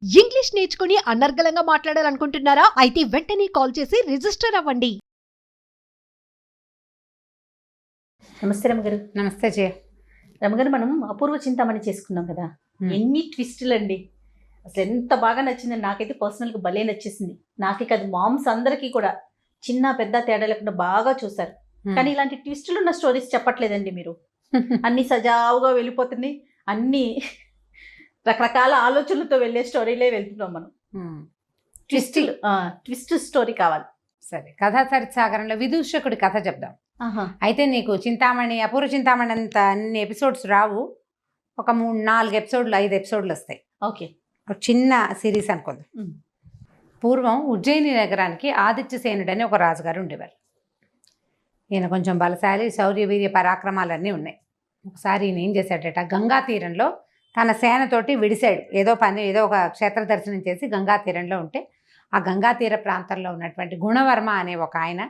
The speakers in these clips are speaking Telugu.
ఇంగ్లీష్ నేర్చుకుని అనర్గళంగా మాట్లాడాలనుకుంటున్నారా? అయితే వెంటనే కాల్ చేసి రిజిస్టర్ అవ్వండి. నమస్తే రమగారు. నమస్తే జయ. రమగారు, మనం అపూర్వ చింతామణి చేసుకున్నాం కదా. ఎన్ని ట్విస్టులు అండి! అసలు ఎంత బాగా నచ్చిందని నాకైతే పర్సనల్గా భలే నచ్చేసింది. నాకే కాదు, మామ్స్ అందరికీ కూడా చిన్న పెద్ద తేడా లేకుండా బాగా చూసారు. కానీ ఇలాంటి ట్విస్టులు ఉన్న స్టోరీస్ చెప్పట్లేదండి మీరు. అన్ని సజావుగా వెళ్ళిపోతున్నాయి, అన్ని రకరకాల ఆలోచనలతో వెళ్ళే స్టోరీలే వెళ్తున్నాం మనం. ట్విస్ట్ స్టోరీ కావాలి. సరే, కథా చరిత్సాగరంలో విదూషకుడి కథ చెప్దాం. అయితే నీకు చింతామణి, అపూర్వ చింతామణి అంత అన్ని ఎపిసోడ్స్ రావు. ఒక 3-4 ఎపిసోడ్లు 5 ఎపిసోడ్లు వస్తాయి. ఓకే, ఒక చిన్న సిరీస్ అనుకుందాం. పూర్వం ఉజ్జయిని నగరానికి ఆదిత్యసేనుడు అని ఒక రాజుగారు ఉండేవారు. ఈయన కొంచెం బలశాలి, శౌర్య వీర్య పరాక్రమాలన్నీ ఉన్నాయి. ఒకసారి ఈయన ఏం చేశాడట, గంగా తీరంలో తన సేనతోటి విడిశాడు. ఏదో ఒక క్షేత్ర దర్శనం చేసి గంగా తీరంలో ఉంటే, ఆ గంగా తీర ప్రాంతంలో ఉన్నటువంటి గుణవర్మ అనే ఒక ఆయన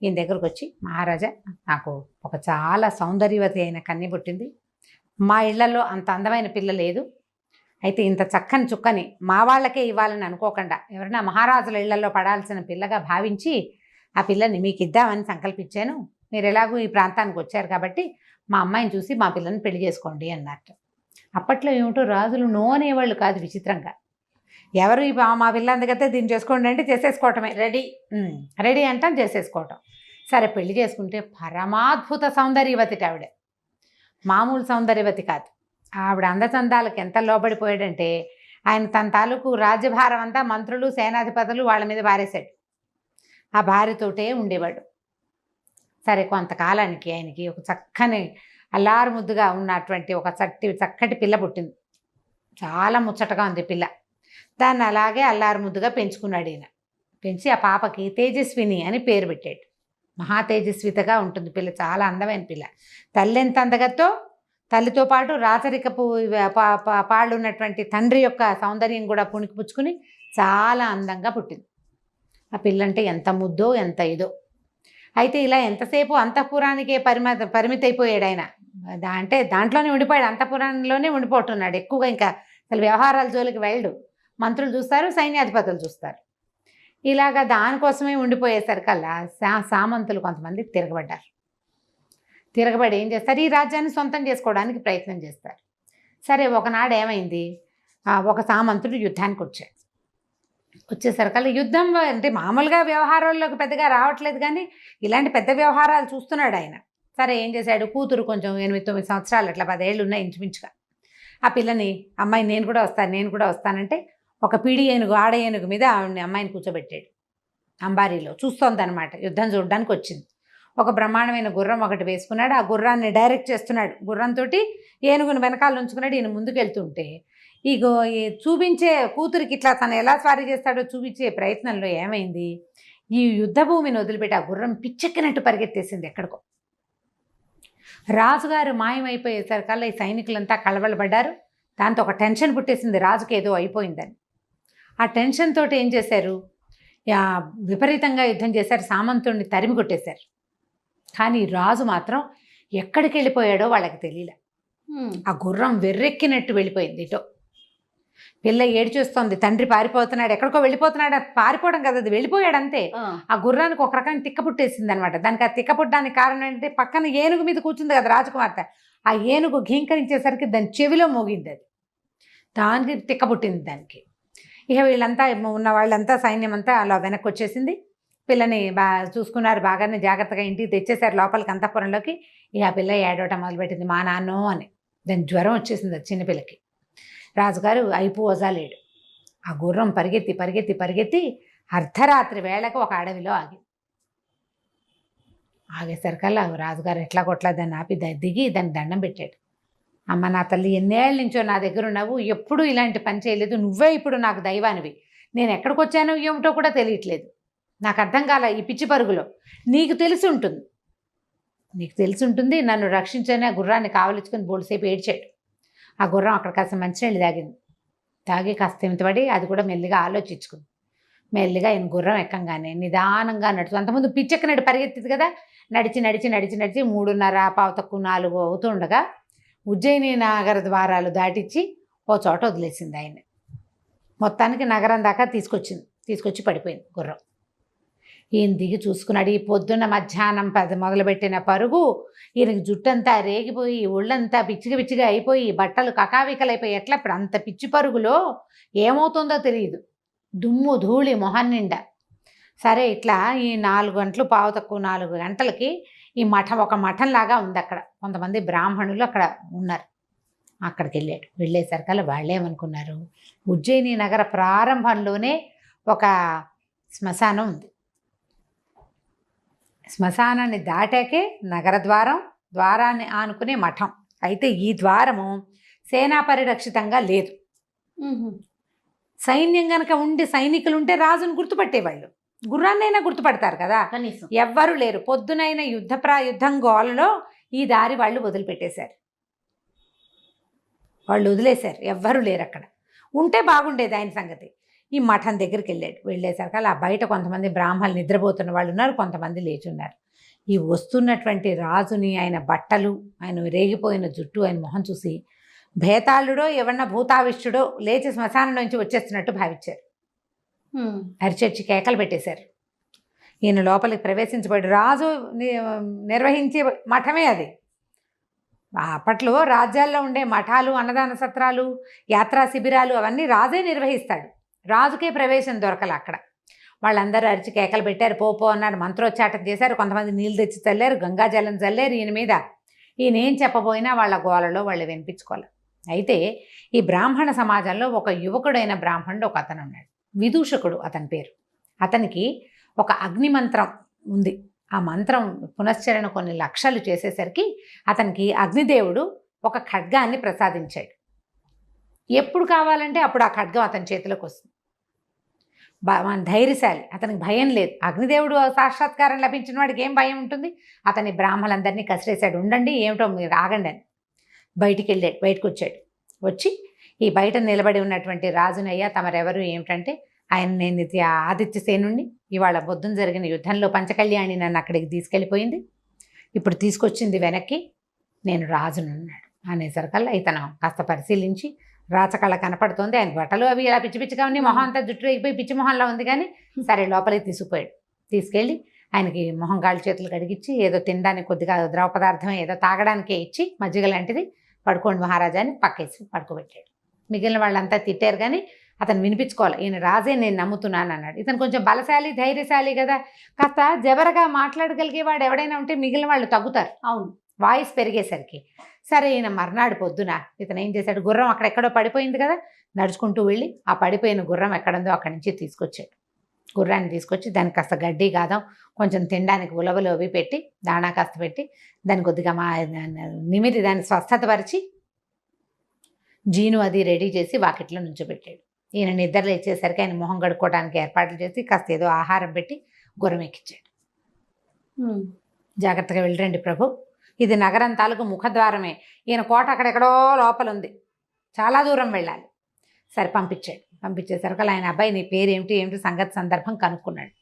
ఈయన దగ్గరకు వచ్చి, మహారాజా, నాకు ఒక చాలా సౌందర్యవతి అయిన కన్య పుట్టింది. మా ఇళ్లలో అంత అందమైన పిల్ల లేదు. అయితే ఇంత చక్కని చుక్కని మా వాళ్ళకే ఇవ్వాలని అనుకోకుండా ఎవరైనా మహారాజుల ఇళ్లలో పడాల్సిన పిల్లగా భావించి ఆ పిల్లని మీకు ఇద్దామని సంకల్పించాను. మీరు ఎలాగూ ఈ ప్రాంతానికి వచ్చారు కాబట్టి మా అమ్మాయిని చూసి మా పిల్లని పెళ్లి చేసుకోండి అన్నట్టు. అప్పట్లో ఏమిటో రాజులు నో అనేవాళ్ళు కాదు. విచిత్రంగా ఎవరు మా పిల్ల అందుకైతే దీన్ని చేసుకోండి అంటే చేసేసుకోవటమే. రెడీ అంటాం, చేసేసుకోవటం. సరే, పెళ్లి చేసుకుంటే పరమాద్భుత సౌందర్యవతి ఆవిడ. మామూలు సౌందర్యవతి కాదు. ఆవిడ అందచందాలకు ఎంత లోబడిపోయాడంటే ఆయన తన తాలూకు రాజ్యభారం అంతా మంత్రులు, సేనాధిపతులు వాళ్ళ మీద పారేశాడు. ఆ భార్యతోటే ఉండేవాడు. సరే, కొంతకాలానికి ఆయనకి ఒక చక్కని అల్లారు ముద్దుగా ఉన్నటువంటి ఒక చక్కటి పిల్ల పుట్టింది. చాలా ముచ్చటగా ఉంది పిల్ల. దాన్ని అలాగే అల్లారు ముద్దుగా పెంచుకున్నాడు ఈయన. పెంచి ఆ పాపకి తేజస్విని అని పేరు పెట్టాడు. మహా తేజస్వితగా ఉంటుంది పిల్ల, చాలా అందమైన పిల్ల. తల్లి ఎంత అందగతో, తల్లితో పాటు రాచరికపు పాళ్ళు ఉన్నటువంటి తండ్రి యొక్క సౌందర్యం కూడా పుణికిపుచ్చుకుని చాలా అందంగా పుట్టింది. ఆ పిల్లంటే ఎంత ముద్దో, ఎంత ఇదో. అయితే ఇలా ఎంతసేపు అంతఃపురానికే పరిమితి అయిపోయాడు ఆయన. అంటే దాంట్లోనే ఉండిపోయాడు, అంతఃపురంలోనే ఉండిపోతున్నాడు ఎక్కువగా. ఇంకా అసలు వ్యవహారాల జోలికి వెళ్ళడు. మంత్రులు చూస్తారు, సైన్యాధిపతులు చూస్తారు. ఇలాగా దానికోసమే ఉండిపోయేసరికల్లా సామంతులు కొంతమంది తిరగబడి ఏం చేస్తారు, ఈ రాజ్యాన్ని సొంతం చేసుకోవడానికి ప్రయత్నం చేస్తారు. సరే, ఒకనాడు ఏమైంది, ఒక సామంతుడు యుద్ధానికి వచ్చేసరికల్లా యుద్ధం అంటే మామూలుగా వ్యవహారాల్లోకి పెద్దగా రావట్లేదు, కానీ ఇలాంటి పెద్ద వ్యవహారాలు చూస్తున్నాడు ఆయన. సరే, ఏం చేశాడు, కూతురు కొంచెం 8-9 సంవత్సరాలు, అట్లా 10 ఏళ్ళు ఉన్నాయి ఇంచుమించుగా. ఆ పిల్లని, అమ్మాయి నేను కూడా వస్తానంటే ఒక పీడి ఏనుగు, ఆడ ఏనుగు మీద అమ్మాయిని కూర్చోబెట్టాడు. అంబారీలో చూస్తోందనమాట, యుద్ధం చూడడానికి వచ్చింది. ఒక బ్రహ్మాండమైన గుర్రం ఒకటి వేసుకున్నాడు. ఆ గుర్రాన్ని డైరెక్ట్ చేస్తున్నాడు. గుర్రంతో ఏనుగుని వెనకాల ఉంచుకున్నాడు. ఈయన ముందుకెళ్తుంటే ఈ చూపించే కూతురికి ఇట్లా తను ఎలా స్వారీ చేస్తాడో చూపించే ప్రయత్నంలో ఏమైంది, ఈ యుద్ధ భూమిని వదిలిపెట్టి ఆ గుర్రం పిచ్చెక్కినట్టు పరిగెత్తేసింది ఎక్కడికో. రాజుగారు మాయమైపోయేసరికల్లా ఈ సైనికులంతా కలవలబడ్డారు. దాంతో ఒక టెన్షన్ పుట్టేసింది రాజుకి, ఏదో అయిపోయిందని. ఆ టెన్షన్ తోటి ఏం చేశారు, విపరీతంగా యుద్ధం చేశారు, సామంతుడిని తరిమి కొట్టేశారు. కానీ రాజు మాత్రం ఎక్కడికి వెళ్ళిపోయాడో వాళ్ళకి తెలియలే. ఆ గుర్రం వెర్రెక్కినట్టు వెళ్ళిపోయింది ఇటో. పిల్ల ఏడ్చేస్తోంది, తండ్రి పారిపోతున్నాడు, ఎక్కడికో వెళ్ళిపోతున్నాడు. పారిపోవడం కదా, అది వెళ్ళిపోయాడు అంతే. ఆ గుర్రానికి ఒక రకమైన తిక్క పుట్టేసింది అనమాట. దానికి ఆ తిక్క పుట్టడానికి కారణం ఏంటంటే, పక్కన ఏనుగు మీద కూర్చుంది కదా రాజకుమార్తె, ఆ ఏనుగు ఘీంకరించేసరికి దాని చెవిలో మోగింది. అది దానికి తిక్క పుట్టింది దానికి. ఇక వీళ్ళంతా ఉన్న వాళ్ళంతా, సైన్యం అంతా అలా వెనక్కి వచ్చేసింది. పిల్లని చూసుకున్నారు, బాగానే జాగ్రత్తగా ఇంటికి తెచ్చేశారు లోపలికి, అంతఃపురంలోకి. ఇక ఆ పిల్ల ఏడవటం మొదలుపెట్టింది, మా నాన్నో అని. దాని జ్వరం వచ్చేసింది అది చిన్నపిల్లకి. రాజుగారు అయిపోజాలేడు. ఆ గుర్రం పరిగెత్తి అర్ధరాత్రి వేళకు ఒక అడవిలో ఆగేసరికల్లా రాజుగారు ఎట్లా కొట్లా దాన్ని ఆపి దిగి దానికి దండం పెట్టాడు. అమ్మ, నా తల్లి, ఎన్నేళ్ళ నుంచో నా దగ్గర ఉన్నావు, ఎప్పుడూ ఇలాంటి పని చేయలేదు. నువ్వే ఇప్పుడు నాకు దైవానివి. నేను ఎక్కడికి వచ్చానో ఏమిటో కూడా తెలియట్లేదు. నాకు అర్థం కాల ఈ పిచ్చి పరుగులో. నీకు తెలిసి ఉంటుంది, నన్ను రక్షించని ఆ గుర్రాన్ని కావలించుకొని బోల్సేపు ఏడ్చాడు. ఆ గుర్రం అక్కడ కాస్త మంచినీళ్ళు తాగి కాస్త ఇంతపడి అది కూడా మెల్లిగా ఆలోచించుకుంది. మెల్లిగా ఈయన గుర్రం ఎక్కంగానే నిదానంగా నడుచు, అంతకుముందు పిచ్చెక్కనట్టు పరిగెత్తింది కదా, నడిచి 3:30 4 అవుతుండగా ఉజ్జయిని నగర ద్వారాలు దాటించి ఓ చోట వదిలేసింది ఆయన. మొత్తానికి నగరం దాకా తీసుకొచ్చి పడిపోయింది గుర్రం. ఈయన దిగి చూసుకున్నాడు. ఈ పొద్దున్న మధ్యాహ్నం మొదలుపెట్టిన పరుగు ఈయనకి జుట్టంతా రేగిపోయి ఒళ్ళంతా పిచ్చిగా అయిపోయి బట్టలు కకావికలైపోయి ఎట్లా ఇప్పుడు అంత పిచ్చి పరుగులో ఏమవుతుందో తెలియదు. దుమ్ము ధూళి మొహం నిండా. సరే ఇట్లా ఈ 4 గంటలు పావు తక్కువ 4 గంటలకి ఈ ఒక మఠంలాగా ఉంది అక్కడ. కొంతమంది బ్రాహ్మణులు అక్కడ ఉన్నారు. అక్కడికి వెళ్ళేసరికల్లా వాళ్ళేమనుకున్నారు, ఉజ్జయిని నగర ప్రారంభంలోనే ఒక శ్మశానం ఉంది. శ్మశానాన్ని దాటాకే నగర ద్వారాన్ని ఆనుకునే మఠం. అయితే ఈ ద్వారము సేనా పరిరక్షితంగా లేదు. సైన్యం గనక ఉండి సైనికులు ఉంటే రాజును గుర్తుపట్టేవాళ్ళు, గుర్రాన్నైనా గుర్తుపడతారు కదా. కనీసం ఎవ్వరూ లేరు. పొద్దునైన యుద్ధం గోలలో ఈ దారి వాళ్ళు వదిలిపెట్టేశారు. వాళ్ళు వదిలేశారు, ఎవ్వరూ లేరు అక్కడ. ఉంటే బాగుండేది ఆయన సంగతి. ఈ మఠం దగ్గరికి వెళ్ళేసరికి అలా బయట కొంతమంది బ్రాహ్మణులు నిద్రపోతున్న వాళ్ళు ఉన్నారు, కొంతమంది లేచున్నారు. ఈ వస్తున్నటువంటి రాజుని, ఆయన బట్టలు, ఆయన రేగిపోయిన జుట్టు, ఆయన మొహం చూసి భేతాళుడో ఎవరన్నా భూతావిష్టుడో లేచి శ్మశానం నుంచి వచ్చేస్తున్నట్టు భావించారు. అరిచర్చి కేకలు పెట్టేశారు. ఈయన లోపలికి ప్రవేశించబడి రాజు నిర్వహించే మఠమే అది. అప్పట్లో రాజ్యాల్లో ఉండే మఠాలు, అన్నదాన సత్రాలు, యాత్రా శిబిరాలు అవన్నీ రాజే నిర్వహిస్తాడు. రాజుకే ప్రవేశం దొరకల అక్కడ. వాళ్ళందరూ అరిచి కేకలు పెట్టారు, పో అన్నారు, మంత్రోచ్చాటం చేశారు. కొంతమంది నీళ్ళు తెచ్చి చల్లారు, గంగాజలం చల్లారు ఈయన మీద. ఈయన ఏం చెప్పబోయినా వాళ్ళ గోలలో వాళ్ళు వినిపించుకోవాలి. అయితే ఈ బ్రాహ్మణ సమాజంలో ఒక యువకుడైన బ్రాహ్మణుడు ఒక అతను ఉన్నాడు, విదూషకుడు అతని పేరు. అతనికి ఒక అగ్నిమంత్రం ఉంది. ఆ మంత్రం పునశ్చరణ కొన్ని లక్షలు చేసేసరికి అతనికి అగ్నిదేవుడు ఒక ఖడ్గాన్ని ప్రసాదించాడు. ఎప్పుడు కావాలంటే అప్పుడు ఆ ఖడ్గం అతని చేతిలోకి వస్తుంది. ధైర్యశాలి, అతనికి భయం లేదు. అగ్నిదేవుడు సాక్షాత్కారం లభించిన వాడికి ఏం భయం ఉంటుంది? అతని బ్రాహ్మణులందరినీ కసిరేశాడు. ఉండండి, ఏమిటో మీరు ఆగండి అని. బయటకు వచ్చాడు. వచ్చి ఈ బయట నిలబడి ఉన్నటువంటి రాజునయ్యా, తమరెవరు ఏమిటంటే, ఆయన నేను ఆదిత్యసేనుణ్ణి, ఇవాళ పొద్దున జరిగిన యుద్ధంలో పంచకళ్యాణి నన్ను అక్కడికి తీసుకెళ్ళిపోయింది, ఇప్పుడు తీసుకొచ్చింది వెనక్కి, నేను రాజునున్నాడు అనేసరికల్లా ఇతను కాస్త పరిశీలించి, రాచకళ కనపడుతోంది, ఆయన బట్టలు అవి ఇలా పిచ్చి ఉంది, మొహం అంతా జుట్టు వేగిపోయి పిచ్చి మొహంలో ఉంది. కానీ సరే లోపలికి తీసుకుపోయాడు. తీసుకెళ్ళి ఆయనకి మొహం కాళ్ళు చేతులు కడిగిచ్చి ఏదో తినడానికి కొద్దిగా ద్రవ పదార్థం ఏదో తాగడానికే ఇచ్చి మజ్జిగ లాంటిది, పడుకోండి మహారాజాని పక్కేసి పడుకోబెట్టాడు. మిగిలిన వాళ్ళంతా తిట్టారు కానీ అతను వినిపించుకోవాలి, ఈయన రాజే నేను నమ్ముతున్నాను అన్నాడు. ఇతను కొంచెం బలశాలి, ధైర్యశాలి కదా, కాస్త జబరగా మాట్లాడగలిగే వాడు ఎవడైనా ఉంటే మిగిలిన వాళ్ళు తగ్గుతారు. అవును, వాయిస్ పెరిగేసరికి. సరే ఈయన మర్నాడు పొద్దున ఇతను ఏం చేశాడు, గుర్రం అక్కడెక్కడో పడిపోయింది కదా, నడుచుకుంటూ వెళ్ళి ఆ పడిపోయిన గుర్రం ఎక్కడుందో అక్కడి నుంచి తీసుకొచ్చాడు. గుర్రాన్ని తీసుకొచ్చి దానికి కాస్త గడ్డి గాదం, కొంచెం తినడానికి ఉలవలు అవి పెట్టి, దాణా కాస్త పెట్టి, దాన్ని కొద్దిగా నిమిది దాన్ని స్వస్థతపరిచి జీను అది రెడీ చేసి వాకిట్లో నుంచోబెట్టాడు. ఈయన నిద్రలు ఇచ్చేసరికి ఆయన మొహం కడుక్కోవడానికి ఏర్పాట్లు చేసి కాస్త ఏదో ఆహారం పెట్టి గుర్రం ఎక్కించాడు. జాగ్రత్తగా వెళ్ళరండి ప్రభు, ఇది నగరం తాలూకు ముఖద్వారమే, ఈయన కోట అక్కడెక్కడో లోపల ఉంది, చాలా దూరం వెళ్ళాలి. సరే పంపించేసరికి ఆయన అబ్బాయి నీ పేరు ఏమిటి సంగతి సందర్భం కనుక్కున్నాడు.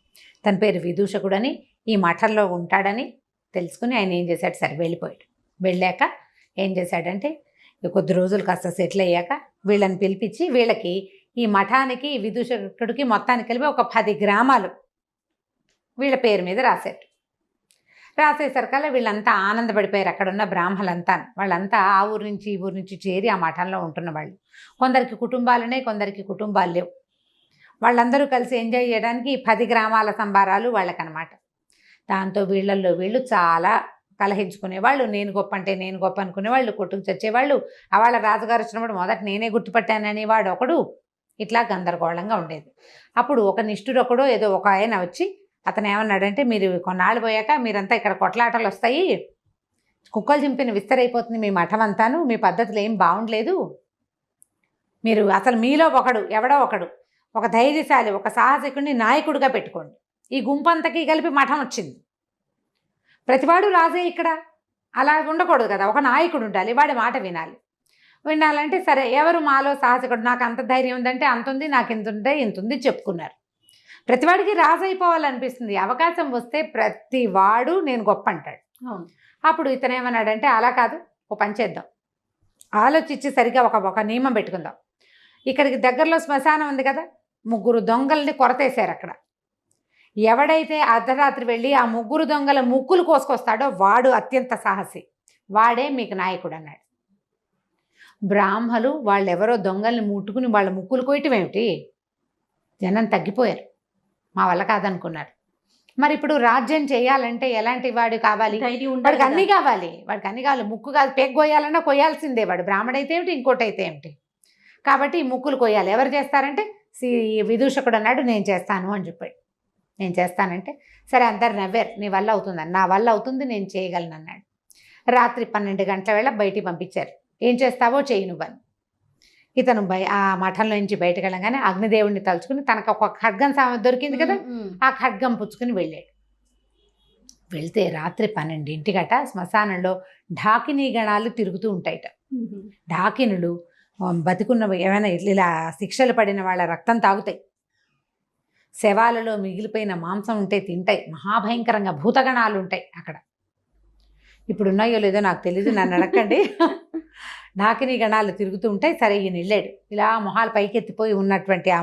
తన పేరు విదూషకుడని, ఈ మఠంలో ఉంటాడని తెలుసుకుని ఆయన ఏం చేశాడు, సరే వెళ్ళిపోయాడు. వెళ్ళాక ఏం చేశాడంటే, కొద్ది రోజులు కాస్త సెటిల్ అయ్యాక వీళ్ళని పిలిపించి వీళ్ళకి ఈ మఠానికి విదూషకుడికి మొత్తానికి కలిపి ఒక 10 గ్రామాలు వీళ్ళ పేరు మీద రాసేసరికల్లా వీళ్ళంతా ఆనందపడిపోయారు. అక్కడ ఉన్న బ్రాహ్మలంతా, వాళ్ళంతా ఆ ఊరు నుంచి ఈ ఊరు నుంచి చేరి ఆ మఠంలో ఉంటున్న వాళ్ళు. కొందరికి కుటుంబాలునే, కొందరికి కుటుంబాలు లేవు. వాళ్ళందరూ కలిసి ఎంజాయ్ చేయడానికి 10 గ్రామాల సంబారాలు వాళ్ళకనమాట. దాంతో వీళ్ళల్లో వీళ్ళు చాలా కలహించుకునేవాళ్ళు, నేను గొప్ప అంటే నేను గొప్ప అనుకునేవాళ్ళు, కొట్టుకు చచ్చేవాళ్ళు. వాళ్ళ రాజుగారు వచ్చినప్పుడు మొదట నేనే గుర్తుపట్టానని వాడు ఒకడు, ఇట్లా గందరగోళంగా ఉండేది. అప్పుడు ఒక నిష్ఠురొకడో ఏదో ఒక ఆయన వచ్చి అతను ఏమన్నాడంటే, మీరు కొన్నాళ్ళు పోయాక మీరంతా ఇక్కడ కొట్లాటలు వస్తాయి, కుక్కలు చింపిన విస్తరైపోతుంది మీ మఠం అంతాను, మీ పద్ధతులు ఏం బాగుండలేదు, మీరు అసలు మీలో ఎవడో ఒకడు ఒక ధైర్యశాలి, ఒక సాహసికుడిని నాయకుడిగా పెట్టుకోండి. ఈ గుంపంతకి కలిపి మఠం వచ్చింది, ప్రతివాడు రాజే ఇక్కడ, అలా ఉండకూడదు కదా, ఒక నాయకుడు ఉండాలి, వాడి మాట వినాలంటే సరే ఎవరు మాలో సాహసికుడు, నాకు అంత ధైర్యం ఉందంటే అంత ఉంది, నాకు ఇంత ఉంటే ఇంత ఉంది చెప్పుకున్నారు. ప్రతివాడికి రాజు అయిపోవాలనిపిస్తుంది, అవకాశం వస్తే ప్రతివాడు నేను గొప్ప అంటాడు. అప్పుడు ఇతను ఏమన్నాడంటే, అలా కాదు, ఒక పని చేద్దాం, ఆలోచించి సరిగా ఒక నియమం పెట్టుకుందాం. ఇక్కడికి దగ్గరలో శ్మశానం ఉంది కదా, 3 దొంగల్ని కొరతేశారు అక్కడ. ఎవడైతే అర్ధరాత్రి వెళ్ళి ఆ 3 దొంగల ముక్కులు కోసుకొస్తాడో వాడు అత్యంత సాహసి, వాడే మీకు నాయకుడు అన్నాడు. బ్రాహ్మలు వాళ్ళెవరో దొంగల్ని ముట్టుకుని వాళ్ళ ముక్కులు కోయటం ఏమిటి? జనం తగ్గిపోయారు, మా వల్ల కాదనుకున్నారు. మరి ఇప్పుడు రాజ్యం చేయాలంటే ఎలాంటి వాడు కావాలి? ధైర్యం ఉండాలి వాడికి కదా. అన్నీ కావాలి, వాడికి అన్నీ కావాలి. ముక్కు కాదు, పేగు కోయాలన్నా కొయ్యాల్సిందే. వాడు బ్రాహ్మడైతే ఏమిటి, ఇంకోటైతే ఏమిటి. కాబట్టి ఈ ముక్కులు కొయ్యాలి. ఎవరు చేస్తారంటే విదూషకుడు అన్నాడు, నేను చేస్తాను అని చెప్పాడు. నేను చేస్తానంటే సరే అందరు నవ్వారు. నీ వల్ల అవుతుందని. నా వల్ల అవుతుంది, నేను చేయగలను అన్నాడు. రాత్రి 12 గంటల వేళ బయటికి పంపించారు. ఏం చేస్తావో చెయ్యి నువ్వని. ఇతను ఆ మఠంలో నుంచి బయటకు వెళ్ళగానే అగ్నిదేవుడిని తలుచుకుని తనకు ఒక ఖడ్గం దొరికింది కదా, ఆ ఖడ్గం పుచ్చుకుని వెళ్ళాడు. వెళ్తే రాత్రి 12 శ్మశానంలో ఢాకినీ గణాలు తిరుగుతూ ఉంటాయిట. ఢాకినులు బతికున్న ఏమైనా ఇలా శిక్షలు పడిన వాళ్ళ రక్తం తాగుతాయి, శవాలలో మిగిలిపోయిన మాంసం ఉంటే తింటాయి. మహాభయంకరంగా భూతగణాలు ఉంటాయి అక్కడ. ఇప్పుడు ఉన్నాయో లేదో నాకు తెలీదు, నన్ను అడగండి. ఢాకినీ గణాలు తిరుగుతూ ఉంటాయి. సరే ఈయన వెళ్ళాడు. ఇలా మొహాలు పైకెత్తిపోయి ఉన్నటువంటి ఆ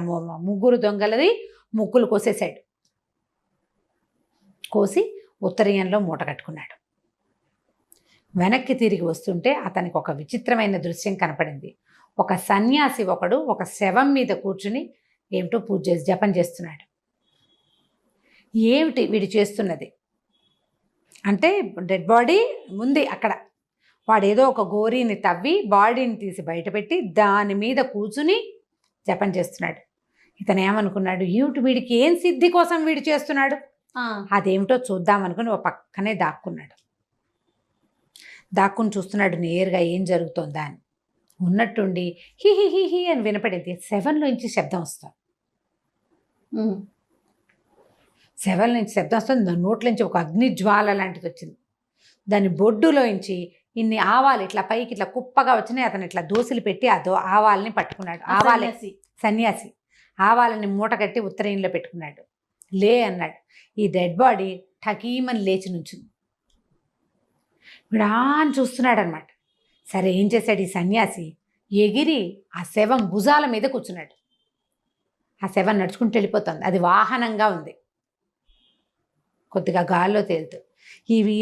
3 దొంగలది ముక్కులు కోసేశాడు. కోసి ఉత్తరీయంలో మూట కట్టుకున్నాడు. వెనక్కి తిరిగి వస్తుంటే అతనికి ఒక విచిత్రమైన దృశ్యం కనపడింది. ఒక సన్యాసి ఒకడు ఒక శవం మీద కూర్చుని ఏమిటో పూజ చేసి జపం చేస్తున్నాడు. ఏమిటి వీడు చేస్తున్నది అంటే, డెడ్ బాడీ ఉంది అక్కడ. వాడు ఏదో ఒక గోరీని తవ్వి బాడీని తీసి బయటపెట్టి దాని మీద కూర్చుని జపం చేస్తున్నాడు. ఇతను ఏమనుకున్నాడు, ఏమిటి వీడికి ఏం సిద్ధి కోసం వీడు చేస్తున్నాడు, అదేమిటో చూద్దామనుకుని ఒక పక్కనే దాక్కున్నాడు. దాక్కుని చూస్తున్నాడు నేరుగా ఏం జరుగుతోందా అని. ఉన్నట్టుండి హి హి హి హి అని వినపడింది. శవంలోంచి శబ్దం వస్తుంది. శవం నుంచి శబ్దం వస్తుంది. దాని నోట్లోంచి ఒక అగ్నిజ్వాల లాంటిది వచ్చింది. దాని బొడ్డులోంచి ఇన్ని ఆవాలు ఇట్లా పైకి ఇట్లా కుప్పగా వచ్చినాయి. అతను ఇట్లా దోశలు పెట్టి ఆవాలని పట్టుకున్నాడు. ఆవాలే సన్యాసి ఆవాలని మూట కట్టి ఉత్తరీయంలో పెట్టుకున్నాడు. లే అన్నాడు. ఈ డెడ్ బాడీ ఠకీమని లేచి నుంచింది. విడాన్ చూస్తున్నాడు అనమాట. సరే ఏం చేశాడు ఈ సన్యాసి, ఎగిరి ఆ శవం భుజాల మీద కూర్చున్నాడు. ఆ శవం నడుచుకుంటూ వెళ్ళిపోతుంది. అది వాహనంగా ఉంది, కొద్దిగా గాల్లో తేలుతూ.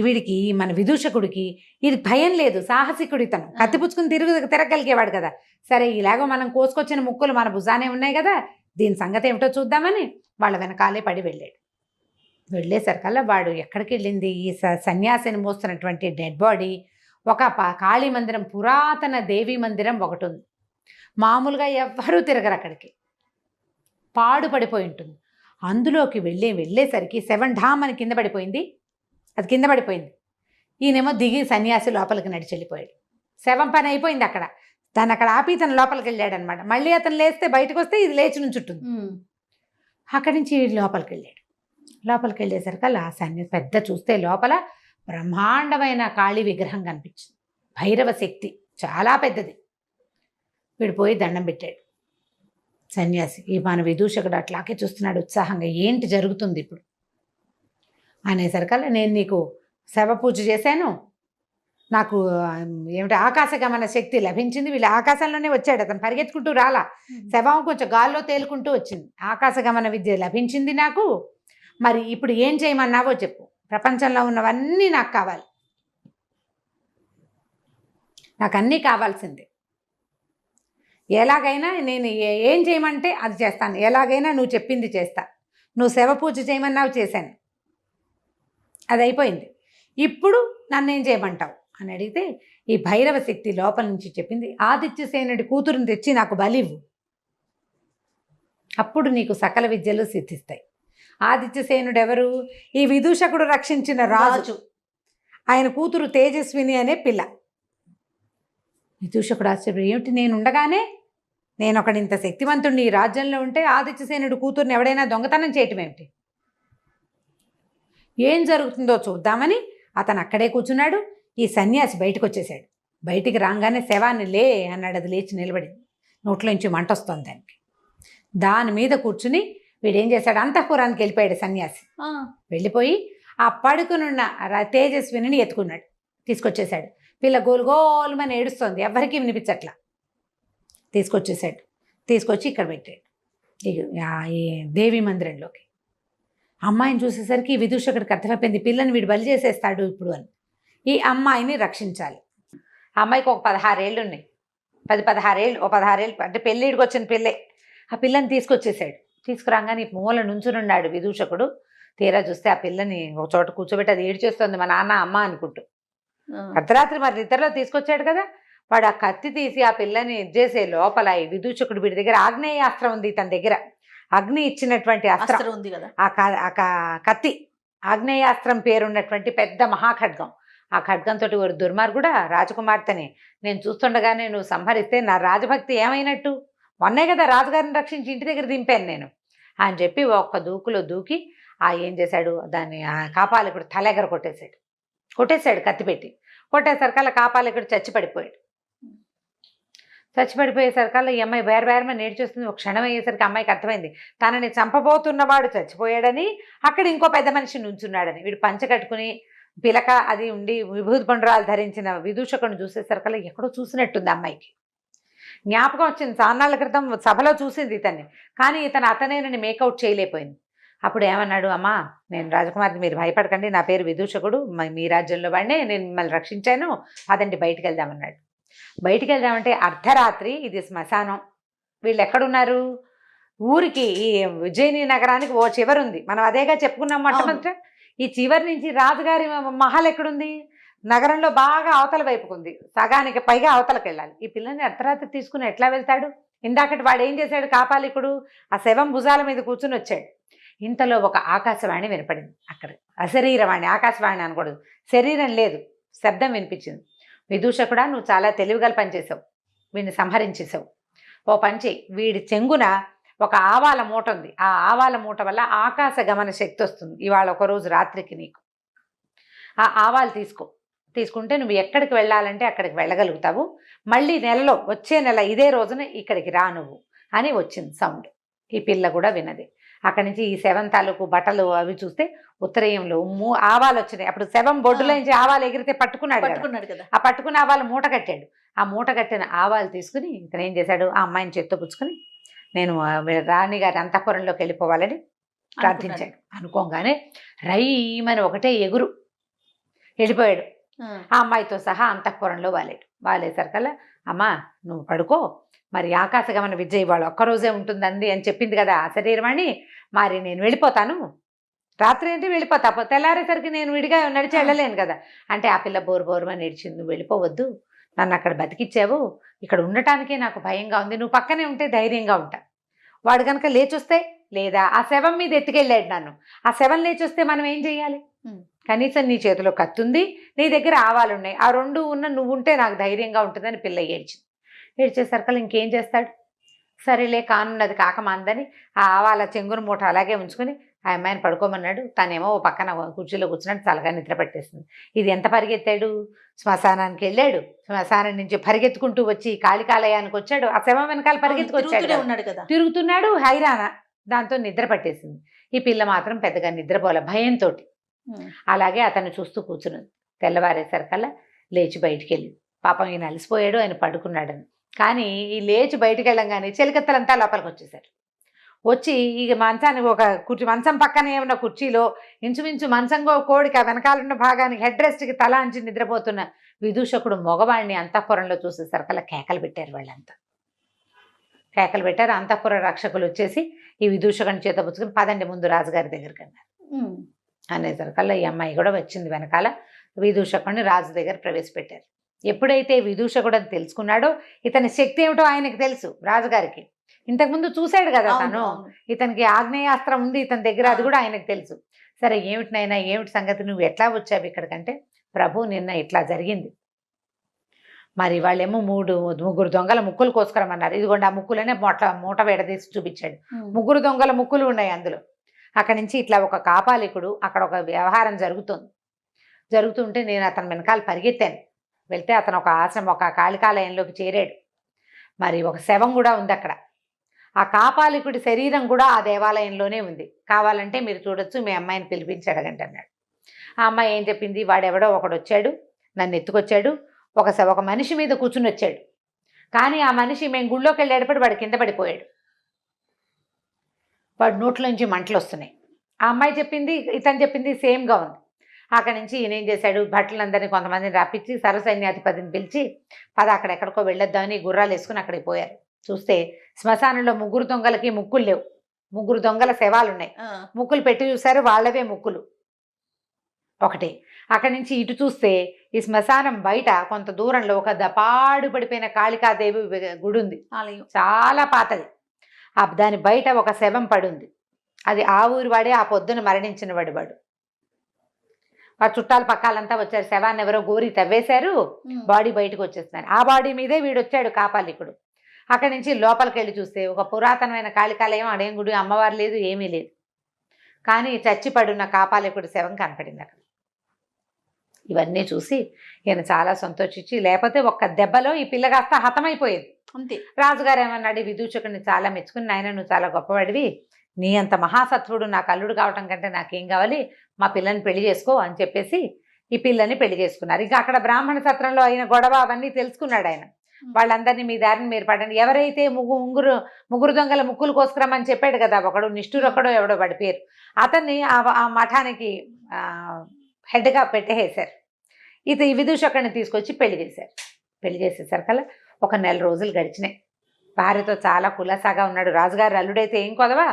వీడికి మన విదూషకుడికి ఇది భయం లేదు, సాహసికుడు ఇతను. కత్తిపుచ్చుకుని తిరగగలిగేవాడు కదా. సరే ఇలాగో మనం కోసుకొచ్చిన ముక్కులు మన భుజానే ఉన్నాయి కదా, దీని సంగతి ఏమిటో చూద్దామని వాళ్ళ వెనకాలే పడి వెళ్ళాడు. వెళ్ళేసరికల్లా వాడు ఎక్కడికి వెళ్ళింది, ఈ సన్యాసిని మోస్తున్నటువంటి డెడ్ బాడీ ఒక కాళీ మందిరం, పురాతన దేవీ మందిరం ఒకటి ఉంది. మామూలుగా ఎవ్వరూ తిరగరు అక్కడికి, పాడుపడిపోయి ఉంటుంది. అందులోకి వెళ్ళేసరికి శవం ఢామ్ అని కింద పడిపోయింది. అది కింద పడిపోయింది. ఈయనేమో దిగి సన్యాసి లోపలికి నడిచి వెళ్ళిపోయాడు. శవం పని అయిపోయింది అక్కడ. దాన్ని అక్కడ ఆపి తను లోపలికి వెళ్ళాడు అనమాట. మళ్ళీ అతను లేస్తే బయటకు వస్తే ఇది లేచి నుంచుంటుంది. అక్కడి నుంచి లోపలికి వెళ్ళాడు. లోపలికి వెళ్ళేసరికి ఆ సన్యాసి పెద్ద చూస్తే లోపల బ్రహ్మాండమైన కాళీ విగ్రహం కనిపించింది. భైరవ శక్తి చాలా పెద్దది. వీడు పోయి దండం పెట్టాడు. సన్యాసి ఈ మన విదూషకుడు అట్లాగే చూస్తున్నాడు ఉత్సాహంగా. ఏంటి జరుగుతుంది ఇప్పుడు అనేసరికల్లా, నేను నీకు శవ పూజ చేశాను, నాకు ఏమిటి ఆకాశగమన శక్తి లభించింది. వీళ్ళు ఆకాశంలోనే వచ్చాడు, అతను పరిగెత్తుకుంటూ రాలా. శవం కొంచెం గాల్లో తేలుకుంటూ వచ్చింది. ఆకాశగమన విద్య లభించింది నాకు. మరి ఇప్పుడు ఏం చేయమన్నావో చెప్పు. ప్రపంచంలో ఉన్నవన్నీ నాకు కావాలి, నాకు అన్నీ కావాల్సిందే. ఎలాగైనా నేను ఏం చేయమంటే అది చేస్తాను, ఎలాగైనా నువ్వు చెప్పింది చేస్తా. నువ్వు శవ పూజ చేయమన్నావు, చేశాను, అది అయిపోయింది. ఇప్పుడు నన్ను ఏం చేయమంటావు అని అడిగితే, ఈ భైరవ శక్తి లోపల నుంచి చెప్పింది, ఆదిత్యసేనుడి కూతురుని తెచ్చి నాకు బలివ్వు, అప్పుడు నీకు సకల విద్యలు సిద్ధిస్తాయి. ఆదిత్యసేనుడు ఎవరు? ఈ విదూషకుడు రక్షించిన రాజు. ఆయన కూతురు తేజస్విని అనే పిల్ల. విదూషకుడు ఆశ్చర్యం, ఏమిటి నేను ఉండగానే, నేను ఒకడింత శక్తివంతుడిని ఈ రాజ్యంలో ఉంటే ఆదిత్యసేనుడు కూతుర్ని ఎవడైనా దొంగతనం చేయటం ఏమిటి? ఏం జరుగుతుందో చూద్దామని అతను అక్కడే కూర్చున్నాడు. ఈ సన్యాసి బయటకు వచ్చేసాడు. బయటికి రాగానే శవాన్ని లే అన్నాడు. అది లేచి నిలబడింది. నోట్లోంచి మంట వస్తుంది దానికి. దాని మీద కూర్చుని వీడేం చేశాడు, అంతఃపురానికి వెళ్ళిపోయాడు సన్యాసి. వెళ్ళిపోయి ఆ పడుకునున్న తేజస్విని ఎత్తుకున్నాడు, తీసుకొచ్చేసాడు. పిల్ల గోలుగోలుమని ఏడుస్తోంది, ఎవరికీ వినిపించట్లా. తీసుకొచ్చేసాడు. తీసుకొచ్చి ఇక్కడ పెట్టాడు ఈ దేవి మందిరంలోకి. అమ్మాయిని చూసేసరికి విదూషకుడికి అర్థమైపోయింది, పిల్లని వీడు బలి చేసేస్తాడు ఇప్పుడు అని. ఈ అమ్మాయిని రక్షించాలి. ఆ అమ్మాయికి ఒక 16 ఏళ్ళు ఉన్నాయి, 16 ఏళ్ళు, ఒక 16 ఏళ్ళు అంటే పెళ్ళిడికి వచ్చిన పిల్లే. ఆ పిల్లని తీసుకొచ్చేసాడు. తీసుకురాగానే మూల నుంచునున్నాడు విదూషకుడు. తీరా చూస్తే ఆ పిల్లని ఒక చోట కూర్చోబెట్టి అది ఏడ్చేస్తుంది మా నాన్న అమ్మ అనుకుంటూ. అర్ధరాత్రి మరి నిద్రలో తీసుకొచ్చాడు కదా, వాడు ఆ కత్తి తీసి ఆ పిల్లని చేసే లోపల ఈ విదూషకుడు వీడి దగ్గర ఆగ్నేయాస్త్రం ఉంది, తన దగ్గర అగ్ని ఇచ్చినటువంటి అస్త్రం ఉంది కదా. ఆ కత్తి ఆగ్నేయాస్త్రం పేరున్నటువంటి పెద్ద మహాఖడ్గం. ఆ ఖడ్గంతో ఒక దుర్మార్గుడా రాజకుమార్తెని నేను చూస్తుండగానే నువ్వు సంహరిస్తే నా రాజభక్తి ఏమైనట్టు? మొన్నే కదా రాజుగారిని రక్షించి ఇంటి దగ్గర దింపాను నేను అని చెప్పి ఒక్క దూకులో దూకి ఏం చేశాడు, దాన్ని ఆ కాపాలికుడు తలెగర కొట్టేశాడు కత్తి పెట్టి. కొట్టేసరికల్లా కాపాలికుడు చచ్చిపడిపోయేసరికల్లా ఈ అమ్మాయి బేరమని నేర్చేస్తుంది. ఒక క్షణం అయ్యేసరికి అమ్మాయికి అర్థమైంది తనని చంపబోతున్నవాడు చచ్చిపోయాడని, అక్కడ ఇంకో పెద్ద మనిషి నుంచున్నాడని. వీడు పంచ కట్టుకుని పిలక అది ఉండి విభూతి పండురాలు ధరించిన విదూషకుడిని చూసేసరికల్లా ఎక్కడో చూసినట్టుంది అమ్మాయికి. జ్ఞాపకం వచ్చింది, చాన్నాళ్ళ క్రితం సభలో చూసింది ఇతన్ని, కానీ అతనేనని మేకౌట్ చేయలేకపోయింది. అప్పుడు ఏమన్నాడు, అమ్మా నేను రాజకుమార్ని, మీరు భయపడకండి, నా పేరు విదూషకుడు, మీ రాజ్యంలో వాడినే, నేను మిమ్మల్ని రక్షించాను, అదండి బయటికి వెళ్దామన్నాడు. బయటికి వెళ్దామంటే అర్ధరాత్రి, ఇది శ్మశానం, వీళ్ళు ఎక్కడున్నారు, ఊరికి ఈ ఉజ్జయిని నగరానికి ఓ చివరుంది, మనం అదేగా చెప్పుకున్నాం మొట్టమొదట. ఈ చివరి నుంచి రాజుగారి మహల్ ఎక్కడుంది, నగరంలో బాగా అవతల వైపుకుంది, సగానికి పైగా అవతలకు వెళ్ళాలి. ఈ పిల్లని అర్ధరాత్రి తీసుకుని ఎట్లా వెళ్తాడు? ఇందాకటి వాడు ఏం చేశాడు, కాపాలికుడు ఆ శవం భుజాల మీద కూర్చుని వచ్చాడు. ఇంతలో ఒక ఆకాశవాణి వినపడింది. అక్కడ అశరీరవాణి, ఆకాశవాణి అనకూడదు, శరీరం లేదు, శబ్దం వినిపించింది. విదూషకుడా, నువ్వు చాలా తెలివిగల పనిచేసావు, వీడిని సంహరించేసావు. ఓ పంచి, వీడి చెంగున ఒక ఆవాల మూట ఉంది, ఆ ఆవాల మూట వల్ల ఆకాశ గమన శక్తి వస్తుంది. ఇవాళ ఒకరోజు రాత్రికి నీకు ఆ ఆవాలు తీసుకుంటే నువ్వు ఎక్కడికి వెళ్ళాలంటే అక్కడికి వెళ్ళగలుగుతావు. మళ్ళీ నెలలో, వచ్చే నెల ఇదే రోజున ఇక్కడికి రా నువ్వు అని వచ్చింది సౌండ్. ఈ పిల్ల కూడా విన్నది. అక్కడి నుంచి ఈ శవం తాలూకు బట్టలు అవి చూస్తే ఉత్తరయంలో ఆవాలు వచ్చినాయి. అప్పుడు శవం బొడ్డులో నుంచి ఆవాలు ఎగిరితే పట్టుకున్నాడు కదా, ఆ పట్టుకున్న ఆవాలు మూట కట్టాడు. ఆ మూట కట్టిన ఆవాలు తీసుకుని ఇతను ఏం చేశాడు, ఆ అమ్మాయిని చేత్తో పుచ్చుకొని నేను రాణిగారి అంతఃపురంలోకి వెళ్ళిపోవాలని ప్రార్థించాడు. అనుకోగానే రైమని ఒకటే ఎగురు వెళ్ళిపోయాడు. ఆ అమ్మాయితో సహా అంతఃపురంలో వాలేసరికల్లా, అమ్మా నువ్వు పడుకో, మరి ఆకాశగమన విద్య ఇవాళ ఒక్కరోజే ఉంటుందండి అని చెప్పింది కదా ఆ శరీరమని, మరి నేను వెళ్ళిపోతాను, రాత్రి ఏంటి వెళ్ళిపోతా, తెల్లారేసరికి నేను విడిగా నడిచి వెళ్ళలేను కదా అంటే, ఆ పిల్ల బోరుమని నడిచింది, నువ్వు వెళ్ళిపోవద్దు, నన్ను అక్కడ బతికిచ్చావు, ఇక్కడ ఉండటానికే నాకు భయంగా ఉంది, నువ్వు పక్కనే ఉంటే ధైర్యంగా ఉంటా. వాడు కనుక లేచొస్తే, లేదా ఆ శవం మీద ఎత్తుకెళ్ళాడు నన్ను, ఆ శవం లేచొస్తే మనం ఏం చెయ్యాలి? కనీసం నీ చేతిలో కత్తుంది, నీ దగ్గర ఆవాలున్నాయి, ఆ రెండు ఉన్న నువ్వు ఉంటే నాకు ధైర్యంగా ఉంటుందని పిల్ల ఏడ్చేసరికల్లా ఇంకేం చేస్తాడు? సరేలే కానున్నది కాకమాందని ఆ ఆవాల చెంగును మూట అలాగే ఉంచుకొని ఆ అమ్మాయిని పడుకోమన్నాడు. తనేమో ఓ పక్కన కుర్చీలో కూర్చున్నట్టు చల్లగా నిద్ర పట్టేస్తుంది. ఇది ఎంత పరిగెత్తాడు, శ్మశానానికి వెళ్ళాడు, శ్మశానం నుంచి పరిగెత్తుకుంటూ వచ్చి కాళికాలయానికి వచ్చాడు, ఆ శవం వెనకాల పరిగెత్తుకొచ్చాడు, తిరుగుతున్నాడు హైరాణ. దాంతో నిద్ర పట్టేసింది. ఈ పిల్ల మాత్రం పెద్దగా నిద్రపోలే, భయంతో అలాగే అతను చూస్తూ కూర్చున్నది. తెల్లవారేసరికల్లా లేచి బయటికి వెళ్ళింది. పాపం ఈయన అలసిపోయాడు, ఆయన పడుకున్నాడని. కానీ ఈ లేచి బయటికి వెళ్ళంగానే చెలికత్తలంతా లోపలికి వచ్చేసారు. వచ్చి ఇక మంచానికి ఒక మంచం పక్కనే ఉన్న కుర్చీలో ఇంచుమించు మంచంగో కోడికి ఆ వెనకాలన్న భాగానికి హెడ్ రెస్ట్కి తల అంచి నిద్రపోతున్న విదూషకుడు మగవాడిని అంతఃపురంలో చూసేసరికల్లా కేకలు పెట్టారు. వాళ్ళంతా కేకలు పెట్టారు. అంతఃపుర రక్షకులు వచ్చేసి ఈ విదూషకుని చేత పుచ్చుకుని పదండి ముందు రాజుగారి దగ్గరికి అన్నారు. అనేసరికల్లా ఈ అమ్మాయి కూడా వచ్చింది వెనకాల. విదూషకుడిని రాజు దగ్గర ప్రవేశపెట్టారు. ఎప్పుడైతే విదూషకుడు అని తెలుసుకున్నాడో ఇతని శక్తి ఏమిటో ఆయనకు తెలుసు. రాజుగారికి ఇంతకుముందు చూశాడు కదా తను, ఇతనికి ఆగ్నేయాస్త్రం ఉంది ఇతని దగ్గర, అది కూడా ఆయనకు తెలుసు. సరే ఏమిటినైనా ఏమిటి సంగతి, నువ్వు ఎట్లా వచ్చావు ఇక్కడికంటే, ప్రభు నిన్న ఇట్లా జరిగింది, మరి వాళ్ళేమో ముగ్గురు దొంగల ముక్కులు కోసుకురమన్నారు, ఇదిగోండి ఆ ముక్కులనే మూట వేడదీసి చూపించాడు. 3 దొంగల ముక్కులు ఉన్నాయి అందులో. అక్కడి నుంచి ఇట్లా ఒక కాపాలికుడు, అక్కడ ఒక వ్యవహారం జరుగుతుంటే నేను అతని వెనకాల పరిగెత్తాను. వెళ్తే అతను ఒక కాళికాలయంలోకి చేరాడు. మరి ఒక శవం కూడా ఉంది అక్కడ. ఆ కాపాలికుడి శరీరం కూడా ఆ దేవాలయంలోనే ఉంది. కావాలంటే మీరు చూడొచ్చు, మీ అమ్మాయిని పిలిపించి అడగండి అన్నాడు. ఆ అమ్మాయి ఏం చెప్పింది, వాడెవడో ఒకడు వచ్చాడు, నన్ను ఎత్తుకొచ్చాడు, ఒక మనిషి మీద కూర్చుని వచ్చాడు, కానీ ఆ మనిషి మేము గుళ్ళోకి వెళ్ళేటప్పుడు వాడు కింద పడిపోయాడు. వాడు నోట్లోంచి మంటలు వస్తున్నాయి. ఆ అమ్మాయి చెప్పింది ఇతను చెప్పింది సేమ్గా ఉంది. అక్కడి నుంచి ఈయన ఏం చేశాడు, భటులందరినీ కొంతమందిని రప్పించి సర్వసైన్యాధిపతిని పిలిచి అక్కడ ఎక్కడికో వెళ్ళొద్దామని గుర్రాలు వేసుకుని అక్కడికి పోయారు. చూస్తే శ్మశానంలో 3 దొంగలకి ముక్కులు లేవు. 3 దొంగల శవాలు ఉన్నాయి. ముక్కులు పెట్టి చూశారు, వాళ్ళవే ముక్కులు ఒకటి. అక్కడి నుంచి ఇటు చూస్తే ఈ శ్మశానం బయట కొంత దూరంలో ఒక దపాడు పడిపోయిన కాళికాదేవి గుడి ఉంది, చాలా పాతది. దాని బయట ఒక శవం పడుంది. అది ఆ ఊరి వాడే, ఆ పొద్దున మరణించిన వాడు. వాడు చుట్టాలు పక్కాలంతా వచ్చారు. శవాన్ని ఎవరో గోరి తవ్వేశారు, బాడీ బయటకు వచ్చేస్తున్నారు. ఆ బాడీ మీదే వీడు వచ్చాడు కాపాలికుడు. అక్కడి నుంచి లోపలికి వెళ్ళి చూస్తే ఒక పురాతనమైన కాళికాలయం, అడేం గుడి, అమ్మవారు లేదు, ఏమీ లేదు. కానీ చచ్చిపడున్న కాపాలికుడి శవం కనపడింది అక్కడ. ఇవన్నీ చూసి ఈయన చాలా సంతోషించి, లేకపోతే ఒక్క దెబ్బలో ఈ పిల్ల కాస్త హతమైపోయేది అంతే. రాజుగారు ఏమన్నాడు, విదూషకుడిని చాలా మెచ్చుకుని, నాయన నువ్వు చాలా గొప్పవాడివి, నీ అంత మహాసత్వుడు నాకు అల్లుడు కావటం కంటే నాకేం కావాలి, మా పిల్లని పెళ్లి చేసుకో అని చెప్పేసి ఈ పిల్లని పెళ్లి చేసుకున్నారు. ఇంకా అక్కడ బ్రాహ్మణ సత్రంలో అయిన గొడవ అవన్నీ తెలుసుకున్నాడు ఆయన. వాళ్ళందరినీ మీ దారిని మీరు పడండి. ఎవరైతే ముగ్గురు దొంగల ముక్కులు కోసుకురమ్మని చెప్పాడు కదా ఒకడు, నిష్ఠురొక్కడో ఎవడో వాడి పేరు, అతన్ని ఆ మఠానికి హెడ్గా పెట్టేసారు. ఈ విదూషకుడిని తీసుకొచ్చి పెళ్లి చేశారు. పెళ్లి చేసేసరికల్లా ఒక 1 నెల రోజులు గడిచినాయి. భార్యతో చాలా కులాసాగా ఉన్నాడు. రాజుగారు అల్లుడైతే ఏం కొదవా.